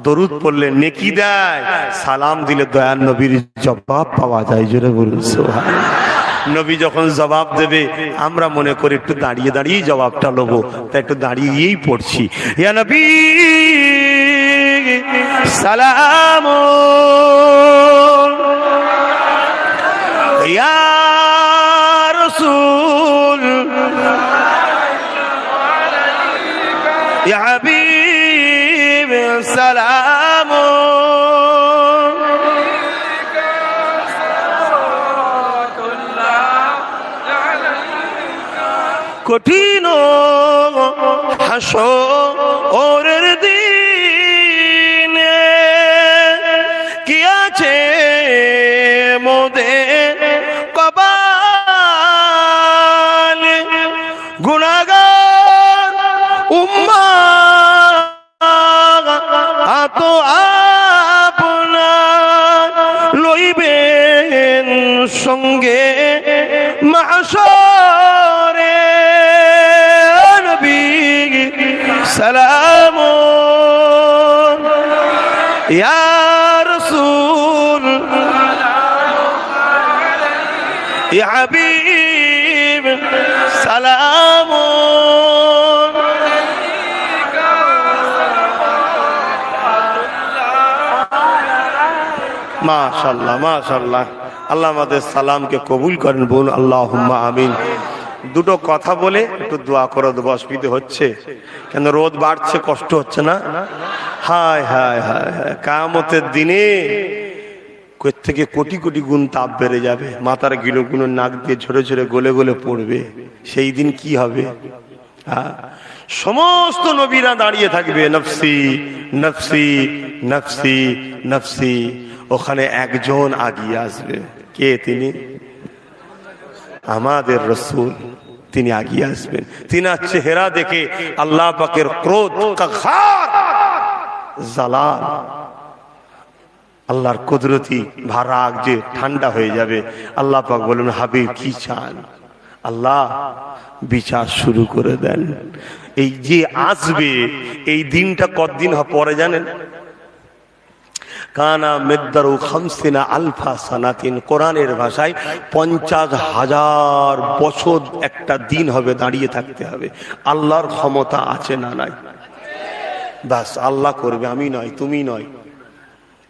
দরুদ পড়লে নেকি দেয়, সালাম দিলে দয়ার নবীর জবাব পাওয়া যায়। জোরে বলুন সুবহানাল্লাহ। নবী যখন জবাব দেবে আমরা মনে করি একটু দাঁড়িয়ে দাঁড়িয়ে জবাবটা নেবো, তাই একটু দাঁড়িয়েই পড়ছি। ইয়া নবী সালাম, ইয়া রাসূল, ইয়া হাবিব সালাম, কঠিন হাসরের দিনে কি আছে মোদের কপালে, গুনাহগার উম্মাত তো আপনার লইবেন সঙ্গে মাহশরে। নবী সালাম, ইয়া রাসূল, ইয়া হাবিব সালাম। মাশাআল্লাহ, মাশাআল্লাহ। আল্লাহ আমাদের সালামকে কবুল করেন, বলুন আল্লাহুম্মা আমিন। দুটো কথা বলে একটু দোয়া করে দেবো। অসুবিধা হচ্ছে কেন? রোদ বাড়ছে, কষ্ট হচ্ছে না? হায় হায় হায় হায়, কিয়ামতের দিনে থেকে কোটি কোটি গুণ তাপ বেড়ে যাবে, মাথার গিলো গুলো নাক দিয়ে ঝরে ঝরে গলে গলে পড়বে। সেই দিন কি হবে? সমস্ত নবীরা দাঁড়িয়ে থাকবে, নফসি নফসি নফসি নফসি। ওখানে একজন আগিয়ে আসবে। কে তিনি? আমাদের রাসূল। তিনি আগিয়ে আসবেন। তিনার চেহারা দেখে আল্লাহ পাকের ক্রোধ, কাহার, জালাল, আল্লাহর কুদরতি ভারাগ যে ঠান্ডা হয়ে যাবে। আল্লাহ পাক বলেন, হাবিব কি চান? আল্লাহ বিচার শুরু করে দেন। এই যে আসবে, এই দিনটা কতদিন পরে জানেন? কানা মিকদারু 50 আলফা সানাতিন, কোরআনের ভাষায় 50,000 বছর একটা দিন হবে, দাঁড়িয়ে থাকতে হবে। আল্লাহর ক্ষমতা আছে না নাই? বাস আল্লাহ করবে, আমি নয়, তুমি নয়।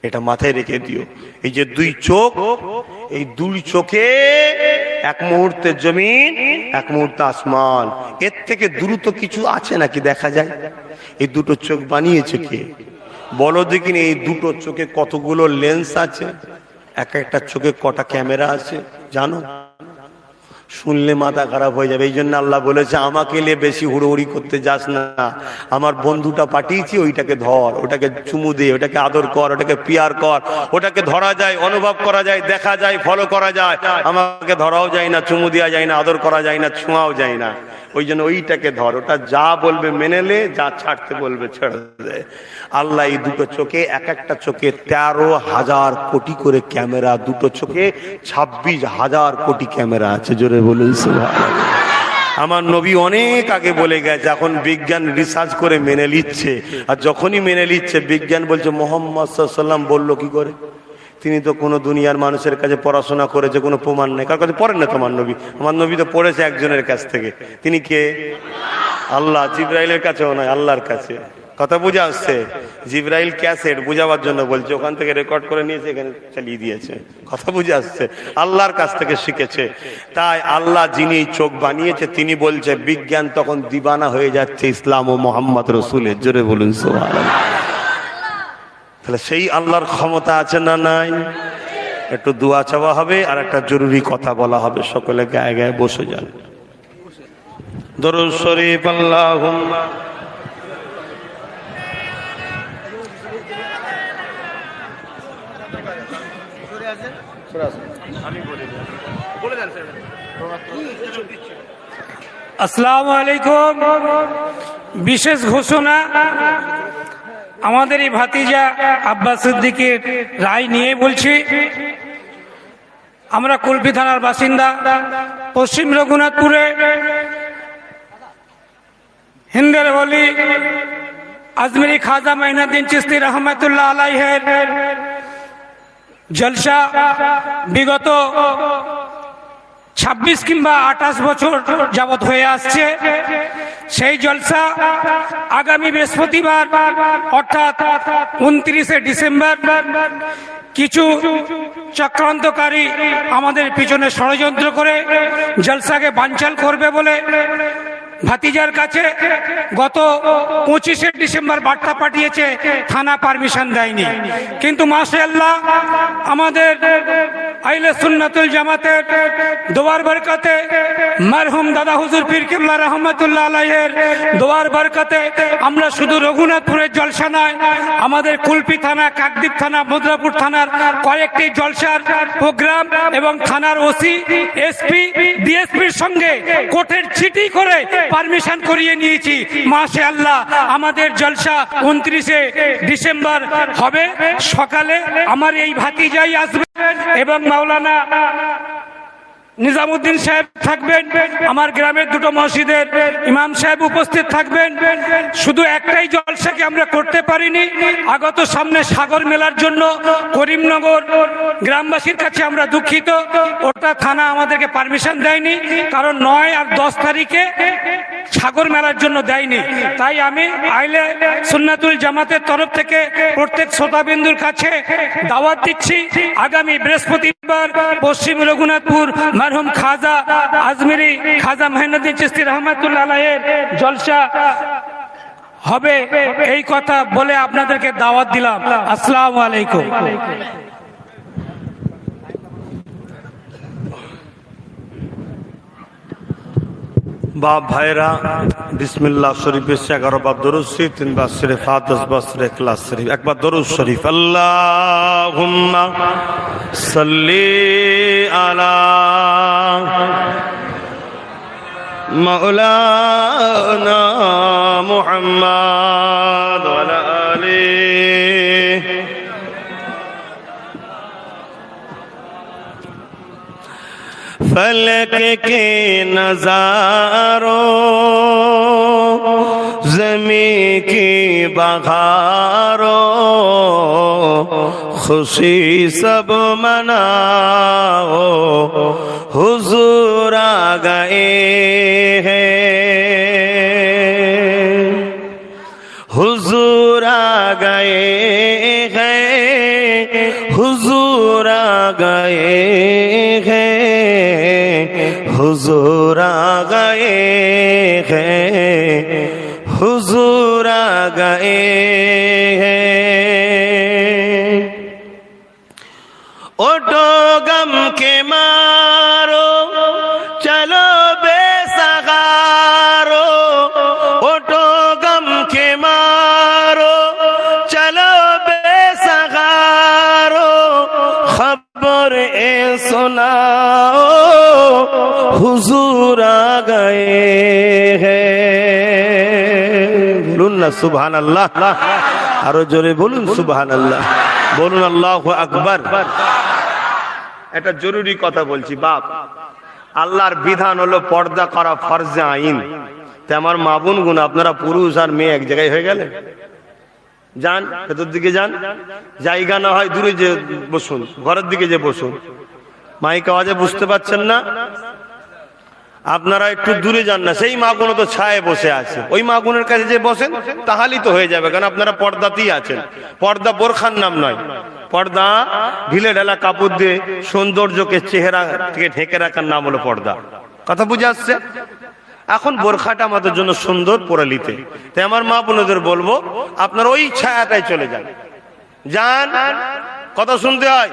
এটা মাথায় রেখে দিও। এই যে দুই চোখ, এই দুই চোখে এক মুহূর্তে জমিন, এক মুহূর্তে আসমান। এর থেকে দ্রুত কিছু আছে নাকি দেখা যায়? এই দুটো চোখ বানিয়েছে কে? বলো দেখিনি, এই দুটো চোখে কতগুলো লেন্স আছে? এক একটা চোখে কটা ক্যামেরা আছে জানো? শুনলে মাথা খারাপ হয়ে যাবে। এই জন্য আল্লাহ বলেছে, আমাকে নিয়ে বেশি হুড়োহুড়ি করতে যাস না। আমার বন্ধুটা পাঠিয়েছি, ওইটাকে ধর, ওটাকে চুমু দে, ওটাকে আদর কর, ওটাকে পিয়ার কর। ওটাকে ধরা যায়, অনুভব করা যায়, দেখা যায়, ফলো করা যায়। আমাকে ধরাও যায় না, চুমু দেওয়া যায় না, আদর করা যায় না, ছোঁয়াও যায় না। ওই জন্য ওইটাকে ধর, ওটা যা বলবে মেনে নে, যা ছাড়তে বলবে ছেড়ে দে। আল্লাহ এই দুটো চোখে, এক একটা চোখে 13,000 কোটি করে ক্যামেরা, দুটো চোখে 26,000 কোটি ক্যামেরা আছে। জোরে বলুন সুবহানাল্লাহ। আমার নবী অনেক আগে বলে গেছে, এখন বিজ্ঞান রিসার্চ করে মেনে নিচ্ছে। আর যখনই মেনে নিচ্ছে, বিজ্ঞান বলছে মুহাম্মদ সাল্লাল্লাহু আলাইহি ওয়াসাল্লাম বললো কি করে? তিনি তো কোনো দুনিয়ার মানুষের কাছে পড়াশোনা করেছে, কোনো প্রমাণ নেই। কার কাছে পড়েন না তোমার নবী? আমার নবী তো পড়েছে একজনের কাছ থেকে। তিনি কে? আল্লাহ। জিবরাইলের কাছেও নয়, আল্লাহর কাছে। কথা বুঝে আসছে? জিবরাইল ক্যাসেট বুঝাবার জন্য বলছে, ওখান থেকে রেকর্ড করে নিয়েছে, এখানে চালিয়ে দিয়েছে। কথা বুঝে আসছে? আল্লাহর কাছ থেকে শিখেছে। তাই আল্লাহ যিনি চোখ বানিয়েছে তিনি বলছে বিজ্ঞান তখন দিবানা হয়ে যাচ্ছে ইসলাম ও মোহাম্মদ রসুলের। জোরে বলুন সুবহানাল্লাহ। তাহলে সেই আল্লাহর ক্ষমতা আছে না নাই? একটু দোয়া চাওয়া হবে আর একটা জরুরি কথা বলা হবে। সকলে গায়ে গায়ে বসে যান। দরুদ শরীফ আল্লাহুম্মা। আসসালামু আলাইকুম। বিশেষ ঘোষণা, আমাদের এই ভাতিজা আব্বাস সিদ্দিকীর রায় নিয়ে বলছি। আমরা কুলপি থানার বাসিন্দা, পশ্চিম রঘুনাথপুরে হিন্দের ওলি আজমেরি খাজা মাইনুদ্দিন চিশতি রহমাতুল্লাহ আলাইহের জলসা বিগত 26 কিংবা 28 বছর যাবৎ হয়ে আসছে। সেই জলসা আগামী বৃহস্পতিবার অর্থাৎ 29শে ডিসেম্বর কিছু চক্রান্তকারী আমাদের পিছনে ষড়যন্ত্র করে জলসাকে বানচাল করবে বলে ভাতিজার কাছে গত 25শে ডিসেম্বর বার্তা পাঠিয়েছে। থানা পারমিশন দেয়নি, কিন্তু মাশাআল্লাহ আমাদের আহলে সুন্নাতুল জামাতের দোয়ার বরকতে, মরহুম দাদা হুজুর পীর কিবলা রহমাতুল্লাহ আলাইহির দোয়ার বরকতে আমরা শুধু রঘুনাথপুরের জলসা নয়, আমাদের কুলপি থানা, কাকদ্বীপ থানা, মধুরাপুর থানার কয়েকটি জলসার প্রোগ্রাম এবং থানার ওসি, এসপি, ডিএসপির সঙ্গে কোর্টের চিঠি করে পারমিশন করিয়ে নিয়েছি। মাশাআল্লাহ আমাদের জলসা 29শে ডিসেম্বর হবে। সকালে আমার এই ভাতিজাই আসবে এবং মাওলানা নিজামুদ্দিন সাহেব থাকবেন, আমার গ্রামের দুটো মসজিদের ইমাম সাহেব উপস্থিত থাকবেন। শুধু একটাই জলসাকে আমরা করতে পারিনি, আগত সামনে সাগর মেলার জন্য করিমনগর গ্রামবাসীর কাছে আমরা দুঃখিত। ওটা থানা আমাদেরকে পারমিশন দেয়নি, কারণ 9 আর 10 তারিখে সাগর মেলার জন্য দেয়নি। তাই আমি আহলে সুন্নাতুল জামাতের তরফ থেকে প্রত্যেক শ্রোতাবিন্দুর কাছে দাওয়াত দিচ্ছি, আগামী বৃহস্পতিবার পশ্চিম রঘুনাথপুর মরহুম খাজা আজমেরি খাজা মাইনুদ্দিন চিশতি রহমাতুল্লাহ আলাইহির জলসা হবে। এই কথা বলে আপনাদেরকে দাওয়াত দিলাম। আসসালামু আলাইকুম। বাপ ভাইরা, বিসমিল্লাহ শরীফ 11 বার দরুদ শরীফ, 3 বার শরীফ, 10 বার শরীফ, ইখলাস শরীফ, একবার দরুদ শরীফ। আল্লাহুম্মা সাল্লি আলা মাওলানা মুহাম্মদ ওয়া আলা আলিহি फलक के नजारों, ज़मीं की बहारों, खुशी सब मनाओ, हुजूर आ गए हैं, हुजूर आ गए हैं, हुजूर आ गए हैं, हुजूर आ गए हैं, हुजूर आ गए हैं। उठो गम के मारो, चलो बेसहारो, उठो गम के मारो, चलो बेसहारो, खबर ए सुनाओ, हुजूर आ गए हैं। बोलुन ना सुबहानाल्लाह, आरो जोरे बोलुन सुबहानाल्लाह, बोलुन আল্লাহু আকবার। এটা জরুরি কথা বলছি বাপ। আল্লাহর বিধান হলো পর্দা করা ফরজে আইন। তে আমার মা বোন গুণ, আপনারা পুরুষ আর মেয়ে এক জায়গায় হয়ে গেলেন। যান ভেতর দিকে যান, জায়গা না হয় দূরে যে বসুন, ঘরের দিকে যে বসুন। মাইক আওয়াজে বুঝতে পারছেন না? আপনারা একটু দূরে যান না, সেই মাগুনো তো ছায়ে বসে আছে, ওই মাগুনের কাছে যে বসেন তাহলেই তো হয়ে যাবে, কারণ আপনারা পর্দাতেই আছেন। পর্দা বোরখার নাম নয়, পর্দা ঢিলে ঢালা কাপড় দিয়ে সৌন্দর্যকে চেহারা থেকে ঢেকে রাখার নাম হলো পর্দা। কথা বুঝে আসছে? এখন বোরখাটা আমাদের জন্য সুন্দর পরে নিতে, তাই আমার মা বোনদের বলবো আপনারা ওই ছায়াটাই চলে যান। যান, কথা শুনতে হয়,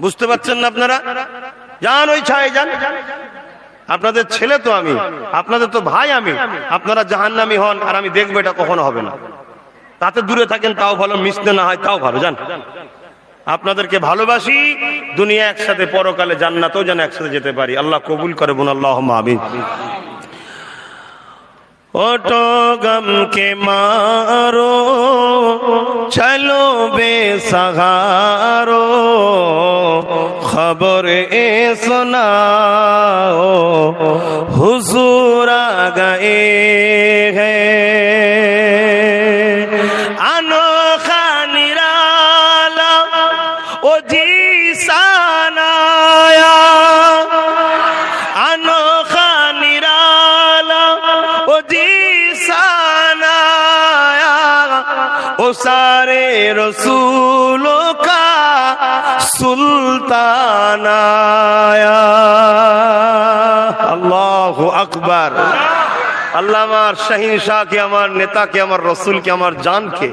বুঝতে পারছেন না আপনারা? যান ওই ছায়ায় যান। আপনাদের ছেলে তো আমি, আপনাদের তো ভাই আমি, আপনারা জাহান্নামী হন আর আমি দেখবো, এটা কখনো হবে না। তাতে দূরে থাকেন তাও ভালো, মিশতে না হয় তাও ভালো। যান, আপনাদেরকে ভালোবাসি, দুনিয়া একসাথে, পরকালে জান্নাতেও যেন একসাথে যেতে পারি। আল্লাহ কবুল করে, বোন আল্লাহুম্মা আমিন। ओटो गम के मारो, चलो बेसहारो, खबर ए सुनाओ, हुजूर आ गए हैं। अनोखा निराला ओ जी सानाया, अनोखा निराला ओ जी सानाया, ओ सारे रसूलों का सुल्तान आया। अल्लाहु अकबर। अल्लाह আমার শাহিনশাহ কে, আমার নেতা কে, আমার রসুল কে, আমার জান কে,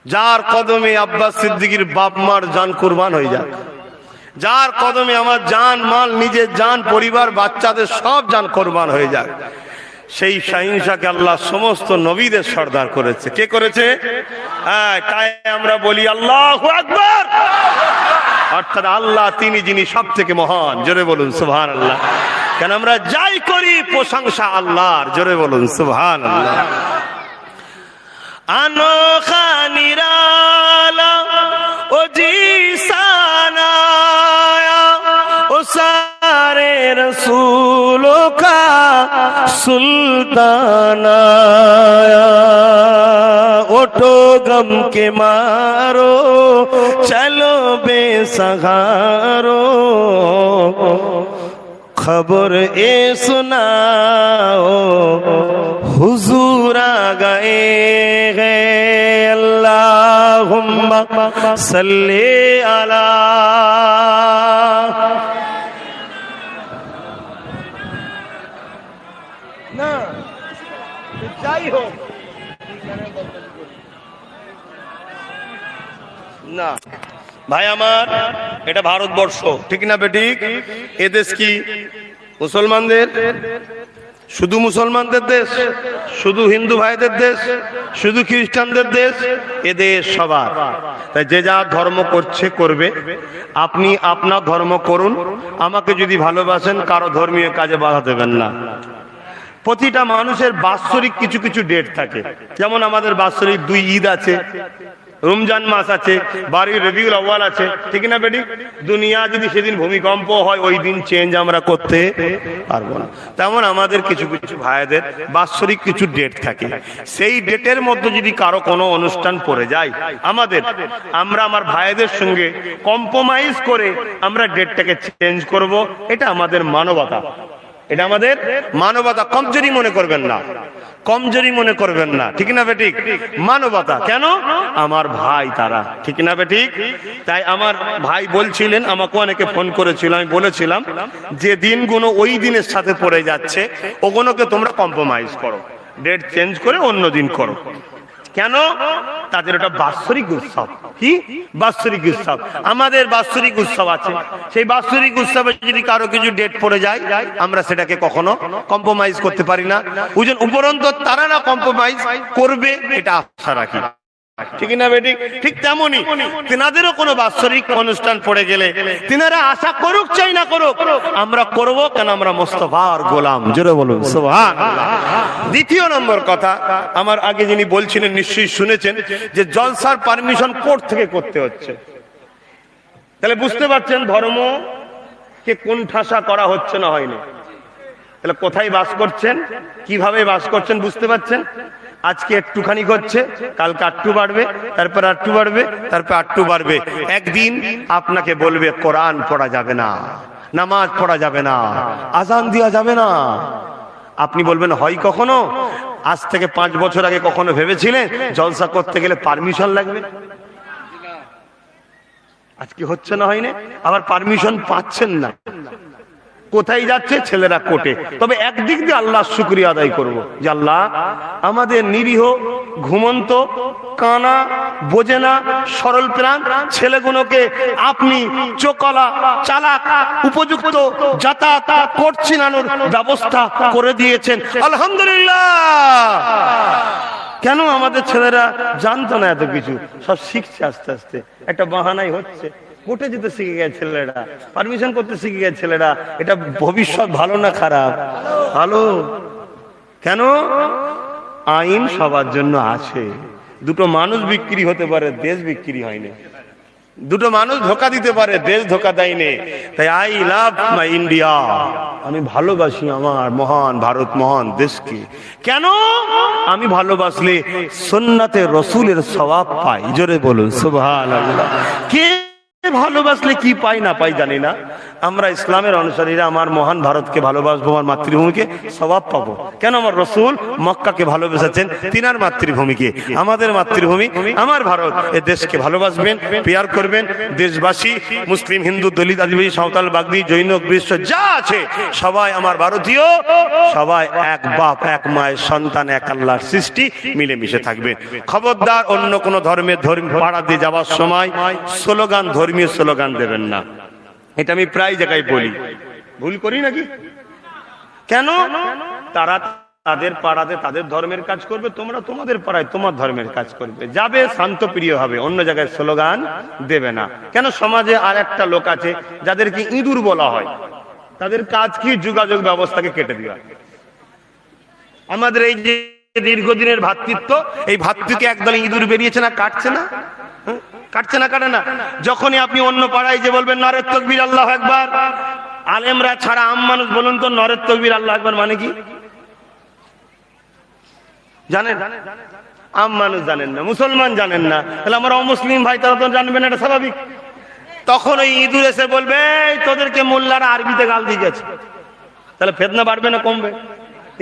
যার কদমে আব্বাস সিদ্দিকীর বাপ মার জান কুরবান হয়ে যাক, যার কদমে আমার জান মাল, নিজের জান, পরিবার, বাচ্চাদের সব জান কোরবান হয়ে যাক, সেই শাহিনশাহকে আল্লাহ সমস্ত নবীদের সর্দার করেছে। কে করেছে? হ্যাঁ, তাই আমরা বলি আল্লাহু আকবার। অর্থাৎ আল্লাহ তিনি যিনি সব থেকে মহান। জোরে বলুন সুবহানাল্লাহ। কেন আমরা যাই করি প্রশংসা আল্লাহর। জোরে বলুন সুবহানাল্লাহ। अनोखा निराला ओ जी सानाया, ओ सारे रसूलों का सुल्तान आया। ओठो गम के मारो, चलो बेसहारो, खबर ए सुनाओ, हुजूर आ गए हैं। अल्लाहुम्मा सल्ली अला। ना যাই হোক না ভাই আমার, এটা ভারতবর্ষ, ঠিক না বেঠিক? এদেশ কি মুসলমানদের? শুধু মুসলমানদের দেশ? শুধু হিন্দু ভাইদের দেশ? শুধু খ্রিস্টানদের দেশ? এদেশ সবার। তাই যে যা ধর্ম করছে করবে, আপনি আপনার ধর্ম করুন। আমাকে যদি ভালোবাসেন, কারো ধর্মীয় কাজে বাধা দেবেন না। প্রতিটা মানুষের বাৎসরিক কিছু কিছু ডেট থাকে, যেমন আমাদের বাৎসরিক 2 ঈদ আছে, রমজান মাস আছে, 12 রবিউল আউয়াল আছে, ঠিক না বেটি? দুনিয়া যদি সেদিন ভূমিকম্প হয়, ওই দিন চেঞ্জ আমরা করতে পারবো না। তেমন আমাদের কিছু কিছু ভাইদের বাৎসরিক কিছু ডেট থাকে। সেই ডেটের মধ্যে যদি কারো কোনো অনুষ্ঠান পড়ে যায়, আমরা আমার ভাইদের সঙ্গে কম্প্রোমাইজ করে আমরা ডেটটাকে চেঞ্জ করব। এটা আমাদের মানবতা, এটা আমাদের মানবতা। কমজোরি মনে করবেন না, কমজোরি মনে করবেন না, ঠিক না বেঠিক? মানবতা। কেন? আমার ভাই তারা, ঠিক না বেঠিক? তাই আমার ভাই বলছিলেন, আমাকে অনেকে ফোন করেছিল, আমি বলেছিলাম যে দিনগুলো ওই দিনের সাথে পড়ে যাচ্ছে, ওগুলোকে তোমরা কম্প্রোমাইজ করো, ডেট চেঞ্জ করে অন্য দিন করো। কেন? তাদের ওটা বাৎসরিক উৎসব। কি বাৎসরিক উৎসব? আমাদের বাৎসরিক উৎসব আছে। সেই বাৎসরিক উৎসবে যদি কারো কিছু ডেট পড়ে যায়, আমরা সেটাকে কখনো কম্প্রোমাইজ করতে পারি না। বুঝুন, উপরন্তু তারা না কম্প্রোমাইজ করবে, এটা আশা রাখি, ঠিক না বেটি? ঠিক তেমনি তিনাদেরও কোনো বাৎসরিক অনুষ্ঠান পড়ে গেলে তিনারা আশা করুক চাই না করুক, আমরা করব। কেন? আমরা মুস্তাফার গোলাম। জোরে বলুন সুবহানাল্লাহ। দ্বিতীয় নম্বর কথা, আমার আগে যিনি বলছিলেন নিশ্চয়ই শুনেছেন যে জলসার পারমিশন কোর্ট থেকে করতে হচ্ছে। তাহলে বুঝতে পারছেন ধর্মকে কোন ঠাসা করা হচ্ছে না হয়নি। তাহলে কোথায় বাস করছেন, কিভাবে বাস করছেন বুঝতে পারছেন? আজকে একটুখানি করছে, কালকে আটটু বাড়বে, তারপর আটটু বাড়বে, তারপর আটটু বাড়বে। একদিন আপনাকে বলবে কোরআন পড়া যাবে না, নামাজ পড়া যাবে না, আজান দেওয়া যাবে না। আপনি বলবেন হয় কখনো? আজ থেকে 5 বছর আগে কখনো ভেবেছিলেন জলসা করতে গেলে পারমিশন লাগবে? আজকে হচ্ছে না, হয় না, আবার পারমিশন পাচ্ছেন না। কোথায় যাচ্ছে? ছেলেরা কোর্টে। তবে একদিক দিয়ে আল্লাহর শুকরিয়া আদায় করব যে আল্লাহ আমাদের নিরীহ, ঘুমন্ত, কানা, বোঝে না, সরল প্রাণ ছেলেগুলোকে আপনি চোখলা, চালাক, উপযুক্ত যাতায়াত কোর্ট চিনানোর ব্যবস্থা করে দিয়েছেন, আলহামদুলিল্লাহ। কেন আমাদের ছেলেরা জানতো না এত কিছু? সব শিখছে আস্তে আস্তে, একটা বাহানাই হচ্ছে। কোর্টে যেতে শিখে গেছে ছেলেরা, পারমিশন করতে শিখে গেছে ছেলেরা। এটা ভবিষ্যৎ ভালো না খারাপ? ভালো। কেন? আইন সবার জন্য আছে। দুটো মানুষ বিক্রি হতে পারে, দেশ বিক্রি হয়নি। দুটো মানুষ ধোকা দিতে পারে, দেশ ধোকা দেয়নি। তাই আই লাভ মাই ইন্ডিয়া, আমি ভালোবাসি আমার মহান ভারত, মহান দেশকে। কেন? আমি ভালোবাসলে সুন্নাতে রসুলের সওয়াব পাই। জোরে বলুন সুবহানাল্লাহ। কে ভালোবাসলে কি পাই না পাই জানি না, আমরা ইসলামের অনুসারীরা আমার মহান ভারতকে ভালোবাসবো, আমার মাতৃভূমিকে, সওয়াব পাবো। কেন? আমার রসুল মক্কাকে ভালোবেসেছেন, তিনার মাতৃভূমিকে। আমাদের মাতৃভূমি আমার ভারত, এ দেশকে ভালোবাসবেন, পেয়ার করবেন। দেশবাসী, মুসলিম, হিন্দু, দলিত, আদিবাসী, সাঁওতাল, বাগদি, জৈন, গ্রীষ্ম যা আছে সবাই আমার ভারতীয়, সবাই এক বাপ এক মায়ের সন্তান, এক আল্লাহর সৃষ্টি, মিলেমিশে থাকবে। খবরদার অন্য কোন ধর্মের পাড়া দিয়ে যাওয়ার সময় স্লোগান, ধর্মীয় স্লোগান দেবেন না। এটা আমি প্রায় জায়গায় বলি, ভুল করি নাকি? কেন? তারা তাদের পাড়াতে তাদের ধর্মের কাজ করবে, তোমরা তোমাদের পাড়ায় তোমার ধর্মের কাজ করবে, যাবে শান্তপ্রিয় হবে, অন্য জায়গায় স্লোগান দেবে না। কেন? সমাজে আর একটা লোক আছে যাদেরকে ইঁদুর বলা হয়, তাদের কাজ কি? যোগাযোগ ব্যবস্থাকে কেটে দেওয়া। আমাদের এই যে দীর্ঘদিনের ভ্রাতৃত্ব, এই ভ্রাতৃত্বকে একদলে ইঁদুর বেরিয়েছে না, কাটছে না? কাটছে না, কাটে না? যখনই আপনি অন্য পাড়ায় যে বলবেন নারে তাকবীর আল্লাহু আকবার, আলেমরা ছাড়া আম মানুষ বলুন তো নারে তাকবীর আল্লাহু আকবার মানে কি জানেন? আম মানুষ জানেন না, মুসলমান জানেন না, তাহলে আমার অমুসলিম ভাই তারা তো জানবেন, এটা স্বাভাবিক। তখন ওই ইঁদুর এসে বলবে তোদেরকে মোল্লারা আরবিতে গাল দিয়ে গেছে, তাহলে ফেতনা বাড়বে না কমবে?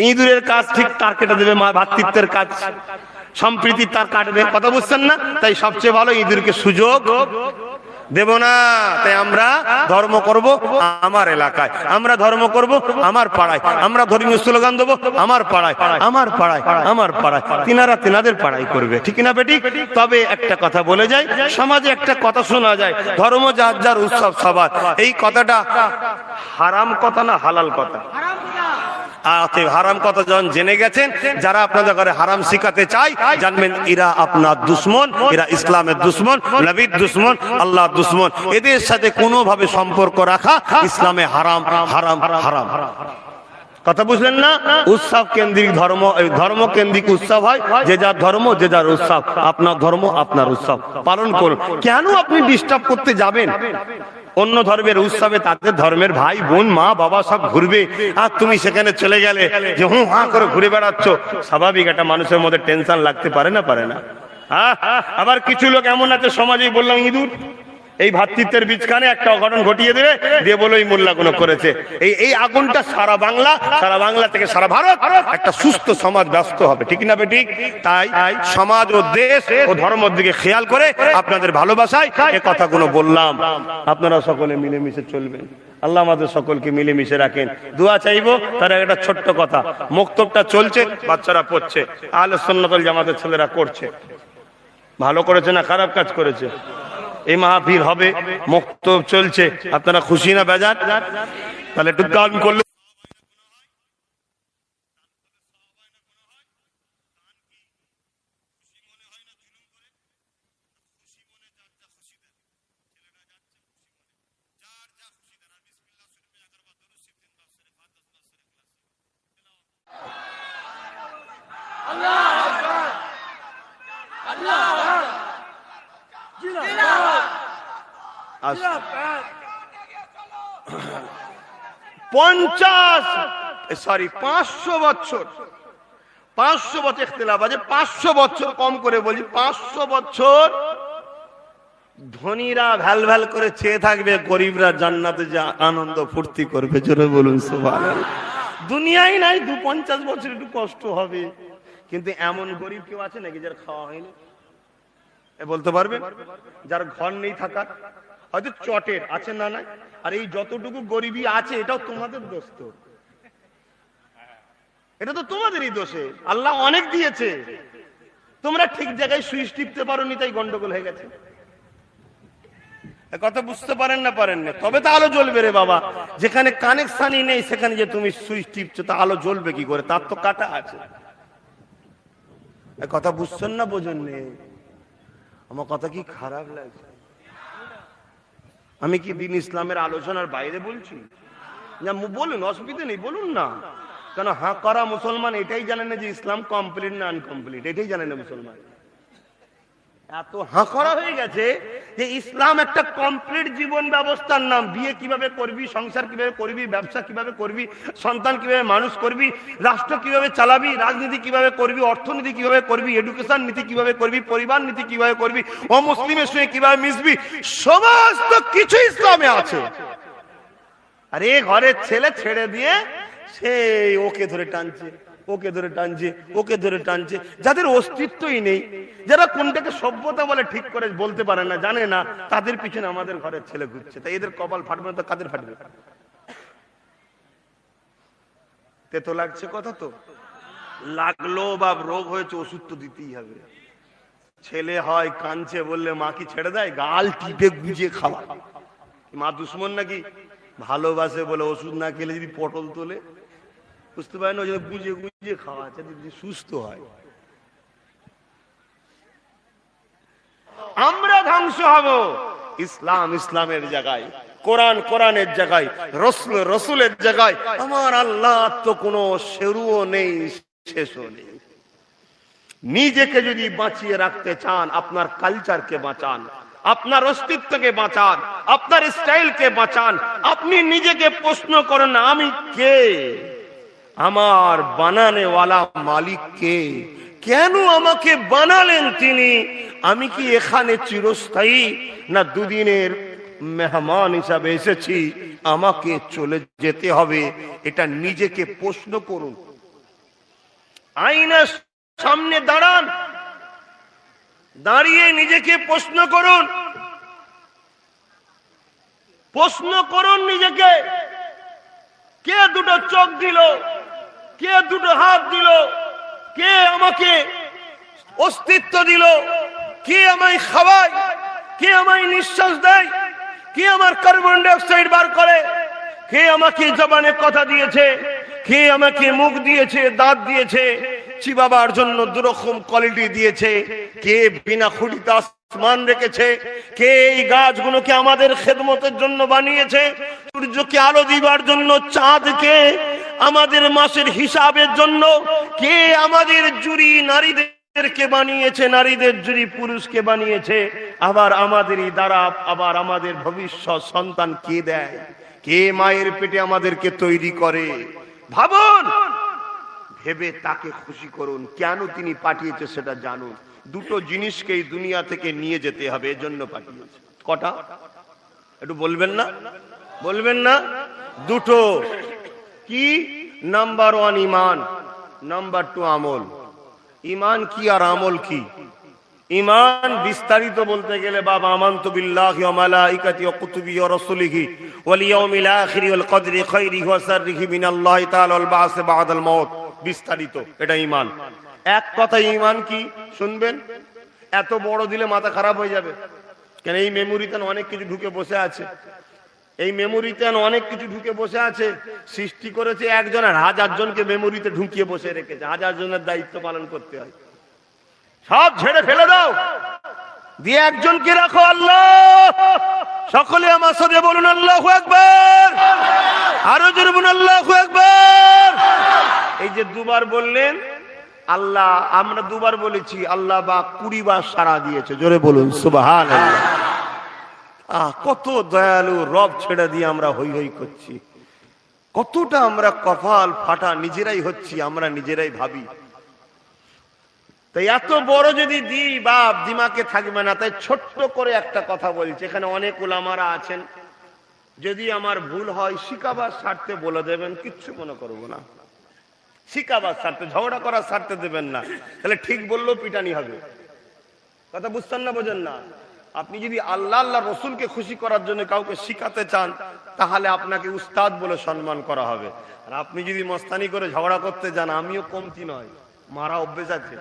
ইঁদুরের কাজ ঠিক তার কেটে দেবে, ভ্রাতৃত্বের কাজ, সম্প্রীতির তার কাটবে। কথা বুঝছেন না? তাই সবচেয়ে ভালো ইঁদুরকে সুযোগ দেব না। তাই আমরা ধর্ম করব আমার এলাকায়, আমরা ধর্ম করব আমার পাড়ায়, আমরা ধর্মীয় স্লোগান দেবো আমার পাড়ায়, আমার পাড়ায়, আমার পাড়ায়, তিনারা তিনাদের পাড়ায় করবে। ঠিক না বেটি? তবে একটা কথা বলে যাই, সমাজে একটা কথা শোনা যায়, ধর্ম যার যার, উৎসব সবার। এই কথাটা হারাম কথা না হালাল কথা? হারাম কথা যখন জেনে গেছেন, যারা আপনাদের ঘরে হারাম শিখাতে চায়, জানবেন এরা আপনার দুশ্মন, এরা ইসলামের দুশ্মন, নবীর দুশ্মন, আল্লাহর দুশ্মন। এদের সাথে কোনোভাবে সম্পর্ক রাখা ইসলামে হারাম, হারাম, হারাম। কথা বুঝলেন না? উৎসব কেন্দ্রিক ধর্ম, ধর্ম কেন্দ্রিক উৎসব হয়, যে যার ধর্ম যে যার উৎসব, আপনার ধর্ম আপনার উৎসব পালন করুন। কেন আপনি ডিস্টার্ব করতে যাবেন? অন্য ধর্মের উৎসবে তাদের ধর্মের ভাই বোন, মা বাবা সব ঘুরবে, আর তুমি সেখানে চলে গেলে যে হুঁ হাঁ করে ঘুরে বেড়াচ্ছ। স্বাভাবিক একটা মানুষের মধ্যে টেনশন লাগতে পারে না, পারে না? আবার কিছু লোক এমন আছে সমাজেই বললাম ইঁদুর, এই ভ্রাতৃত্বের বীজখানে একটা অঘটন ঘটিয়ে দেবে, দিয়ে বলো এই মোল্লাগুলো করেছে। এই আগুনটা সারা বাংলা থেকে সারা ভারত একটা সুস্থ সমাজ ব্যস্ত হবে। ঠিক না বেটি? তাই সমাজ ও দেশ ও ধর্মের দিকে খেয়াল করে আপনাদের ভালোবাসায় এ কথাগুলো বললাম। আপনারা সকলে মিলেমিশে চলবেন। আল্লাহ আমাদের সকলকে মিলেমিশে রাখেন। দোয়া চাইবো। তার একটা ছোট্ট কথা, মক্তবটা চলছে, বাচ্চারা পড়ছে, আহলে সুন্নাত ওয়াল জামাতের ছেলেরা করছে। ভালো করেছে না খারাপ কাজ করেছে? এই মাহফিল হবে, মক্তব চলছে, আপনারা খুশি না বেজার? তাহলে একটু গান করলে সরি 500 বছর, 500 বছর ইখতিলাফ আছে, 500 বছর কম করে বলি, 500 বছর ধনীরা ভ্যাল ভ্যাল করে চেয়ে থাকবে, গরিবরা জান্নাতে যে আনন্দ ফুর্তি করবে। জোরে বলুন সুবহানাল্লাহ। দুনিয়ায় নাই 2-50 বছর একটু কষ্ট হবে, কিন্তু এমন গরিব কেউ আছে নাকি যার খাওয়া হয়নি? বলতে পারবে? যার ঘর নেই থাকার, হয়তো চটের আছে না নাই, আর এই যতটুকু গরিবী আছে এটাও তোমাদের দোষ, তো এটা তো তোমাদেরই দোষে। আল্লাহ অনেক দিয়েছে, তোমরা ঠিক জায়গায় সুইচ টিপতে পারোনি, তাই গন্ডগোল হয়ে গেছে। কথা বুঝতে পারেন না? পারেন না? তবে তো আলো জ্বলবে রে বাবা। যেখানে কানেকশনই নেই সেখানে যে তুমি সুইচ টিপছো, তা আলো জ্বলবে কি করে? তার তো কাটা আছে। কথা বুঝছেন না? বোঝেন নেই? আমার কথা কি খারাপ লাগছে? আমি কি দিন ইসলামের আলোচনার বাইরে বলছি? না বলুন, অসুবিধা নেই, বলুন না। কেন হাঁ করা মুসলমান এটাই জানে না যে ইসলাম কমপ্লিট না আনকমপ্লিট, এটাই জানে না মুসলমান। এত হাঁ করা হয়ে গেছে যে ইসলাম একটা কমপ্লিট জীবন ব্যবস্থার নাম। বিয়ে কিভাবে করবি, সংসার কিভাবে করবি, ব্যবসা কিভাবে করবি, সন্তান কিভাবে মানুষ করবি, রাষ্ট্র কিভাবে চালাবি, রাজনীতি কিভাবে করবি, অর্থনীতি কিভাবে করবি, এডুকেশন নীতি কিভাবে করবি, পরিবার নীতি কিভাবে করবি, অমুসলিমের সঙ্গে কিভাবে মিশবি, সমস্ত কিছু ইসলামে আছে। আরে ঘরের ছেলে ছেড়ে দিয়ে সে ওকে ধরে টানছে, ওকে ধরে টানছে, ওকে ধরে টানছে, যাদের অস্তিত্বই নেই, যারা কোনটাকে সভ্যতা বলে ঠিক করে বলতে পারে না, জানে না, তাদের পিছনে আমাদের ঘরের ছেলে ঘুরছে। তাই এদের কপাল ফাটবে না তো কাদের ফাটবে? তেতো লাগছে কথা তো? লাগলো বা রোগ হয়েছে, ওষুধ তো দিতেই হবে। ছেলে হয় কাঁদছে বললে মা কি ছেড়ে দেয়? গাল টিপে গুজে খাওয়া। মা দুশ্মন নাকি? ভালোবাসে বলে ওষুধ না খেলে যদি পটল তোলে, বুঝতে পারেন, ওই জন্য গুজে গুজে খাওয়া, যাতে সুস্থ হয়। আমরা ধ্বংস হব ইসলাম ইসলামের জায়গায়, কোরআন কোরআনের জায়গায়, রসুল রসুলের জায়গায়। আমার আল্লাহ তো কোনো শুরুও নেই, শেষও নেই। নিজেকে যদি বাঁচিয়ে রাখতে চান, আপনার কালচারকে বাঁচান, আপনার অস্তিত্বকে বাঁচান, আপনার স্টাইলকে বাঁচান। আপনি নিজেকে প্রশ্ন করেন, আমি কে? আমার বানানেওয়ালা মালিক কে? কেন আমাকে বানালেন তিনি? আমি কি এখানে চিরস্থায়ী, না দুদিনের মেহমান হিসাবে এসেছি, আমাকে চলে যেতে হবে? এটা নিজেকে প্রশ্ন করুন। আয়নার সামনে দাঁড়ান, দাঁড়িয়ে নিজেকে প্রশ্ন করুন, প্রশ্ন করুন নিজেকে, কে দুটো চোখ দিল, কে দুটো হাত দিল, কে আমাকে অস্তিত্ব দিল, কে আমায় খাওয়ায়, কে আমায় নিঃশ্বাস দেয়, কে আমার কার্বন ডাই অক্সাইড বার করে, কে আমাকে জবানে কথা দিয়েছে, কে আমাকে মুখ দিয়েছে, দাঁত দিয়েছে, চিবাবার জন্য দুরকম কোয়ালিটি দিয়েছে, কে বিনা খুঁটিতে আসমান রেখেছে, কে এই গাছগুলোকে আমাদের খেদমতের জন্য বানিয়েছে, সূর্যকে আলো দিবার জন্য, চাঁদকে আমাদের মাসের হিসাবের জন্য, কে আমাদের জুরি নারীদেরকে বানিয়েছে, নারীদের জুরি পুরুষকে বানিয়েছে, আবার আমাদেরই দ্বারা আবার আমাদের ভবিষ্যৎ সন্তান কে দেয়, কে মায়ের পেটে আমাদেরকে তৈরি করে। ভাবুন, ভেবে তাকে খুশি করুন। কেন তিনি পাঠিয়েছে সেটা জানুন। দুটো জিনিসকে এই দুনিয়া থেকে নিয়ে যেতে হবে, এজন্য পাঠিয়েছে। কটা? একটু বলবেন না? বলবেন না? দুটো। কি? নাম্বার 1 ঈমান, নাম্বার 2 আমল। ঈমান কি আর আমল কি? ঈমান বিস্তারিত বলতে গেলে বাবা, আমানতু বিল্লাহি ওয়া মালাইকাতিহি ওয়া কুতুবিহি ওয়া রাসূলিহি ওয়াল ইয়াউমিল আখিরি ওয়াল কদরি খাইরিহি ওয়া শাররিহি মিনাল্লাহি তাআলা ওয়াল বা'স বা'দাল মাউত। বিস্তারিত, এটা ঈমান। এক কথা ঈমান কি শুনবেন? এত বড় দিলে মাথা খারাপ হয়ে যাবে। কেন? এই মেমোরিতে অনেক কিছু ঢুকে বসে আছে, এই মেমোরিতে অনেক কিছু ঢুকে বসে আছে। সৃষ্টি করেছে একজন, আর 1000 জনকে মেমোরিতে ঢুকিয়ে বসে রেখেছে। 1000 জনের দায়িত্ব পালন করতে হয়। সব ঝেড়ে ফেলে দাও, দিয়ে একজনকে রাখো, আল্লাহ। সকলে আমার সাথে বলুন আল্লাহু আকবার। আরো জোরে বলুন আল্লাহু আকবার। এই যে দুবার বললেন আল্লাহ, আমরা দুবার বলেছি আল্লাহ, বা 20 বার সাড়া দিয়েছে। জোরে বলুন সুবহানাল্লাহ। কত দয়ালু রব ছেড়ে দিয়ে আমরা হই হই করছি। কতটা আমরা কপাল ফাটা নিজেরাই হচ্ছি, আমরা নিজেরাই ভাবি। তাই এত বড় যদি দিই বাপ দিমাকে থাকবে না, তাই ছোট্ট করে একটা কথা বলছি। এখানে অনেক উলামারা আছেন, যদি আমার ভুল হয় শিকাবার স্বার্থে বলে দেবেন, কিচ্ছু মনে করবো না। শিকাবার স্বার্থে, ঝগড়া করার স্বার্থে দেবেন না, তাহলে ঠিক বললেও পিটানি হবে। কথা বুঝছেন না, বোঝেন না? আপনি যদি আল্লাহ আল্লাহ রসুলকে খুশি করার জন্য কাউকে শিখাতে চান, তাহলে আপনাকে উস্তাদ বলে সম্মান করা হবে। আর আপনি যদি মস্তানি করে ঝগড়া করতে যান, আমিও কমতি নয়, মারা অভ্যেস আছে।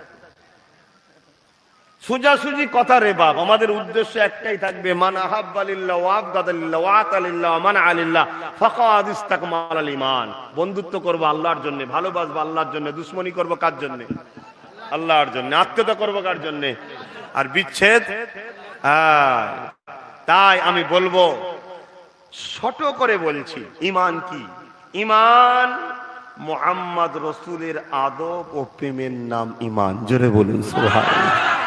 সোজাসুজি কথা রে বাপ, আমাদের উদ্দেশ্য একটাই থাকবে, মান আহাব্বা লিল্লাহ ওয়া আবগাদা লিল্লাহ ওয়া আতা লিল্লাহ ওয়া মানআ লিল্লাহ ফাকাদ ইসতাকমালাল ঈমান। বন্ধুত্ব করব আল্লাহর জন্য, ভালোবাসবো আল্লাহর জন্য, দুশমনি করব কার জন্য? আল্লাহর জন্য। আত্মীয়তা করব কার জন্য? আর বিচ্ছেদ। তাই আমি বলবো, ছোট করে বলছি, ঈমান কি? ঈমান মুহাম্মদ রাসূলের আদব ও প্রেমের নাম ঈমান। জোরে বলুন সুবহানাল্লাহ।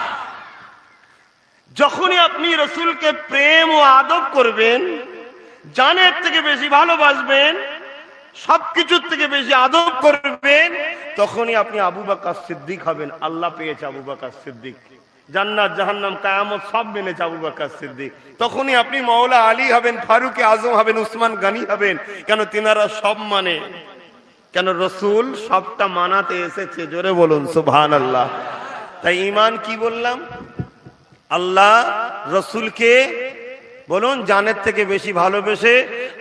যখনই আপনি রসুলকে প্রেম ও আদব করবেন, জানের থেকে বেশি ভালোবাসবেন, সবকিছুর থেকে বেশি আদব করবেন, তখনই আপনি আবু বকর সিদ্দিক হবেন। আল্লাহ পেয়েছে আবু বকর সিদ্দিক, জান্নাত জাহান্নাম কিয়ামত সব মেনেছে আবু বকর সিদ্দিক। তখনই আপনি মাওলা আলী হবেন, ফারুক আজম হবেন, উসমান গনি হবেন। কেন? তিনারা সব মানে। কেন? রসুল সবটা মানাতে এসেছে। জোরে বলুন সুবহানাল্লাহ। তাই ঈমান কি বললাম? আল্লাহ রসুলকে বলুন জানের থেকে বেশি ভালোবেসে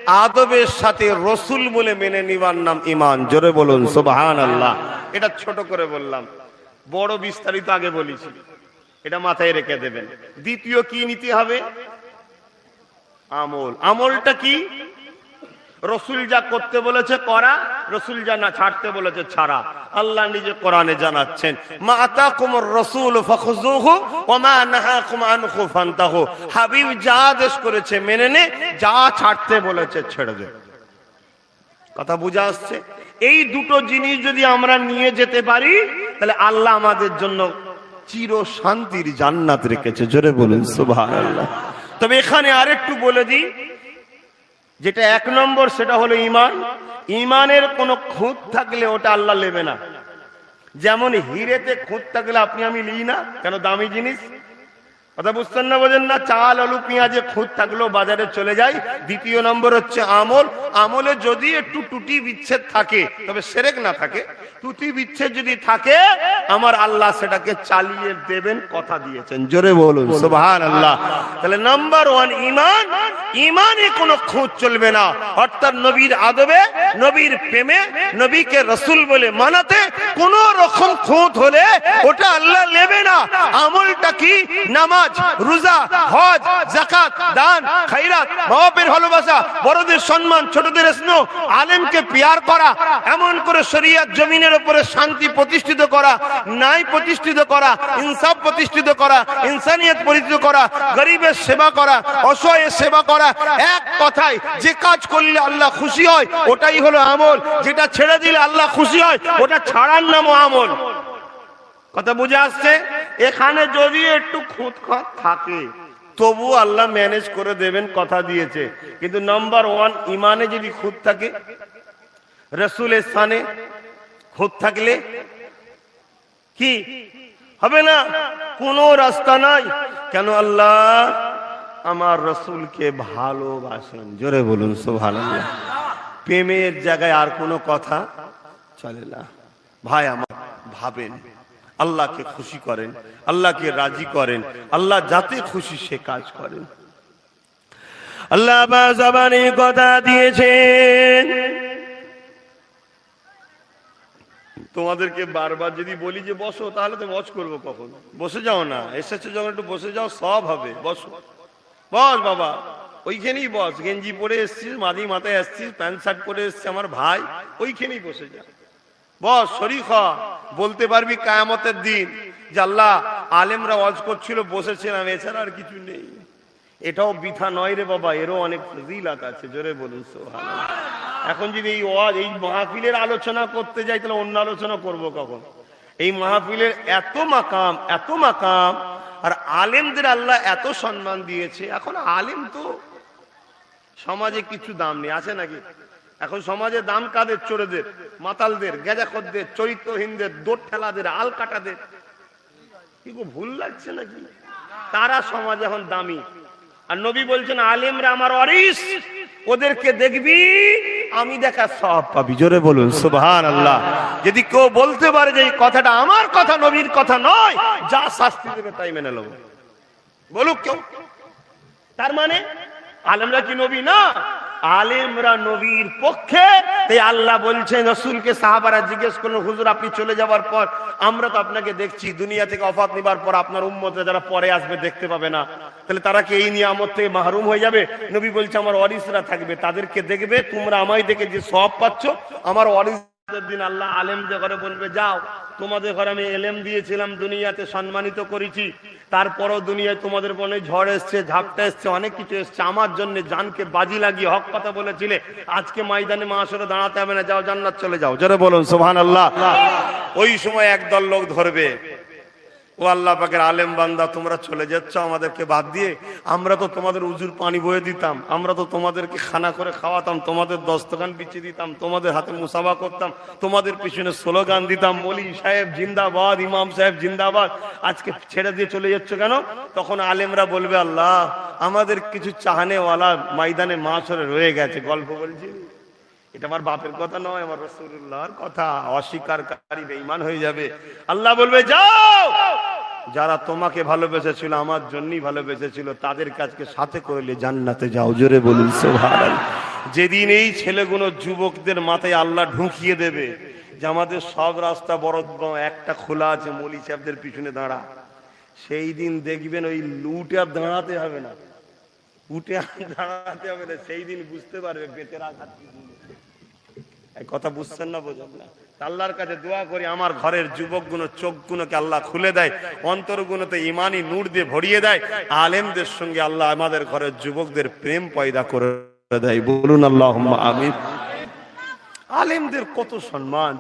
আদবের সাথে রসুল বলে মেনে নিবার নাম ঈমান। জোরে বলুন সুবহানাল্লাহ। এটা ছোট করে বললাম, বড় বিস্তারিত আগে বলেছি, এটা মাথায় রেখে দেবেন। দ্বিতীয় কি নিতে হবে? আমল। আমলটা কি? রসুল যা করতে বলেছে করা, রসুল যা না ছাড়তে বলেছে ছাড়া। আল্লাহ নিজে কোরআনে জানাচ্ছেন, মা আতাকুমুর রাসূল ফাখুযুহু ওয়া মা নাহাকুম আনহু ফান্তাহু। হাবিব যা আদেশ করেছে মেনে নে, যা ছাড়তে বলেছে ছেড়ে দে। কথা বুঝা আসছে? এই দুটো জিনিস যদি আমরা নিয়ে যেতে পারি, তাহলে আল্লাহ আমাদের জন্য চির শান্তির জান্নাত রেখেছে। জোরে বলুন সুবহানাল্লাহ। তবে এখানে আরেকটু বলে দিই, যেটা এক নম্বর, সেটা হলো ঈমান। ঈমানের কোনো খুঁত থাকলে ওটা আল্লাহ নেবে না। যেমন হিরেতে খুঁত থাকলে আপনি আমি নিই না, কেন? দামি জিনিস। কথা বুঝছেন না, বোঝেন না? চাল আলু পেঁয়াজে খুঁত থাকলেও বাজারে চলে যায়। দ্বিতীয় নম্বর হচ্ছে আমল। আমলে যদি একটু ত্রুটি বিচ্ছেদ থাকে, তবে শিরক না থাকে, ত্রুটি বিচ্ছেদ যদি থাকে, আমার আল্লাহ সেটাকে চালিয়ে দেবেন, কথা দিয়েছেন। জোরে বলুন সুবহানাল্লাহ। তাহলে নাম্বার ওয়ান ঈমান। ঈমানে কোনো খুঁত চলবে না, অর্থাৎ নবীর আদবে, নবীর প্রেমে, নবীকে রাসূল বলে মানাতে কোনো রকম খুঁত হলে ওটা আল্লাহ নেবে না। আমলটা কি? নামাজ, রোজা, হজ, যাকাত, দান, খায়রাত, মা-বাপের ভালোবাসা, বড়দের সম্মান, ছোটদের স্নেহ, আলেমকে পিয়ার করা, এমন করে শরীয়ত জমিনের উপরে শান্তি প্রতিষ্ঠিত করা, ন্যায় প্রতিষ্ঠিত করা, ইনসাফ প্রতিষ্ঠিত করা, ইনসানিয়ত প্রতিষ্ঠিত করা, গরিবের সেবা করা, অসহায়ের সেবা করা। এক কথায় যে কাজ করলে আল্লাহ খুশি হয় ওটাই হলো আমল। যেটা ছেড়ে দিলে আল্লাহ খুশি হয় ওটা ছাড়ার নামও আমল। কথা বুঝে আসছে? এখানে যদি একটু খুঁতখাত থাকে তবু আল্লাহ ম্যানেজ করে দেবেন, কথা দিয়েছে। কিন্তু নাম্বার ওয়ান, ঈমানে যদি খুঁত থাকে, রাসূলের শানে খুঁত থাকলে কি হবে না? কোনো রাস্তা নাই। কেন? আল্লাহ আমার রাসূলকে ভালোবাসেন। জোরে বলুন সুবহানাল্লাহ। প্রেমের জায়গায় আর কোনো কথা চলে না। ভাই আমার ভাবেন, আল্লাহকে খুশি করেন, আল্লাহকে রাজি করেন, আল্লাহ যাতে খুশি সে কাজ করেন। আল্লাহ জবানে কথা দিয়েছেন। তোমাদেরকে বারবার যদি বলি যে বসো, তাহলে তো ওয়াজ করবো কখন? বসে যাও না, এসেছো যখন একটু বসে যাও, সব হবে। বসো, বস বাবা, ওইখানেই বস। গেঞ্জি পরে এসছিস, মাদি মাথায় এসছিস, প্যান্ট শার্ট পরে এসছে আমার ভাই, ওইখানেই বসে যা। বস, শরীক হ, বলতে পারবি কিয়ামতের দিন যে আল্লাহ আলেমরা ওয়াজ করছিল, বসেছিলাম, এছাড়া আর কিছু নেই। এটাও বৃথা নয় রে বাবা, এরও অনেক ফজিলত আছে। জোরে বলুন সুবহানাল্লাহ। এখন যদি এই ওয়াজ, এই মাহফিলের আলোচনা করতে যাই, তাহলে অন্য আলোচনা করব কখন? এই মাহফিলের এত মাকাম, এত মাকাম, আর আলেমদের আল্লাহ এত সম্মান দিয়েছে। এখন আলেম তো সমাজে কিছু দাম নেই, আছে নাকি? এখন সমাজে দাম কাদের? চোরেদের, মাতালদের, গেজাখোরদের, চরিত্রহীনদের, দোট ঠেলাদের, আল কাটাদের। কি গো, ভুল লাগছে নাকি? তারা সমাজ এখন দামি, আর নবী বলছেন আলেমরা আমার ওয়ারিস, ওদেরকে দেখবি আমি দেখা সব পাবি। জোরে বলুন সুবহানাল্লাহ। যদি কেউ বলতে পারে যে এই কথাটা আমার কথা, নবীর কথা নয়, যা শাস্তি দেবে তাই মেনে নেব, বলুক কেউ। তার মানে আলেমরা কি নবী না? আলেমরা নবীর পক্ষে। তাই আল্লাহ বলছেন রাসূলকে, সাহাবারা জিজ্ঞেস করলেন হুজুর আপনি চলে যাওয়ার পর আমরা তো আপনাকে দেখছি, দুনিয়া থেকে ওফাত নিবার পর আপনার উম্মতরা যারা পরে আসবে দেখতে পাবে না, তাহলে তারা কি এই নিয়ামত থেকে মাহরুম হয়ে যাবে? নবী বলছে আমার ওয়ারিসরা থাকবে, তাদেরকে দেখবে, তোমরা আমায় দেখে যে সওয়াব পাচ্ছ, আমার ওয়ারিস দিন আল্লাহ আলেমদের ঘরে বলবে যাও, তোমাদের ঘরে আমি এলেম দিয়েছিলাম, দুনিয়াতে সম্মানিত করেছি, তারপরও দুনিয়ায় তোমাদের মনে ঝড় এসছে, ঝাপটা এসছে, অনেক কিছু এসছে, আমার জন্য জানকে বাজি লাগিয়ে হক কথা বলেছিলে, আজকে ময়দানে মাশরে দাঁড়াতে হবে না, যাও জান্নাত চলে যাও। জোরে বলুন সুবহানাল্লাহ। ওই সময় একদল লোক ধরবে, ও আল্লাহ পাকের আলেম বান্দা তোমরা চলে যাচ্ছ আমাদেরকে বাদ দিয়ে, আমরা তো তোমাদের উজুর পানি বয়ে দিতাম, আমরা তো তোমাদেরকে খানা করে খাওয়াতাম, তোমাদের দস্তখান বিছিয়ে দিতাম, তোমাদের হাতে মুসাফা করতাম, তোমাদের পিছনে স্লোগান দিতাম, মলি সাহেব জিন্দাবাদ, ইমাম সাহেব জিন্দাবাদ, আজকে ছেড়ে দিয়ে চলে যাচ্ছ কেন? তখন আলেমরা বলবে আল্লাহ আমাদের কিছু চাহনেওয়ালা ময়দানে মাশরে রয়ে গেছে। গল্প বলছি, এটা আমার বাপের কথা নয়, আমার রাসূলুল্লাহর কথা। অস্বীকারী বেঈমান হয়ে যাবে। আল্লাহ বলবে যাও, যারা তোমাকে ভালোবেসেছিল, আমার জন্যই ভালোবেসেছিল, তাদের কাছকে সাথে করলে জান্নাতে যাও। জোরে বলুন সুবহানাল্লাহ। যেদিন এই ছেলেগুলো যুবকদের মাথায় আল্লাহ ঢুকিয়ে দেবে যে আমাদের সব রাস্তা বরদ একটা খোলা আছে, মলি সাহেবদের পিছনে দাঁড়া, সেই দিন দেখবেন ওই লুটে আর দাঁড়াতে হবে না, উঠে আর দাঁড়াতে হবে না, সেই দিন বুঝতে পারবে বেতের আঘাত কি। কথা বুঝছেন না, বোঝেন না? আল্লাহর কাছে দোয়া করি আমার ঘরের যুবকগুলো চোখগুলোকে আল্লাহ খুলে দেয়, অন্তরগুলোতে ইমানি নূর দিয়ে ভরিয়ে দেয়, আলেমদের সঙ্গে আল্লাহ আমাদের ঘরের যুবকদের প্রেম পয়দা করে দেয়। বলুন আল্লাহুম্মা আমিন। আলেমদের কত সম্মান।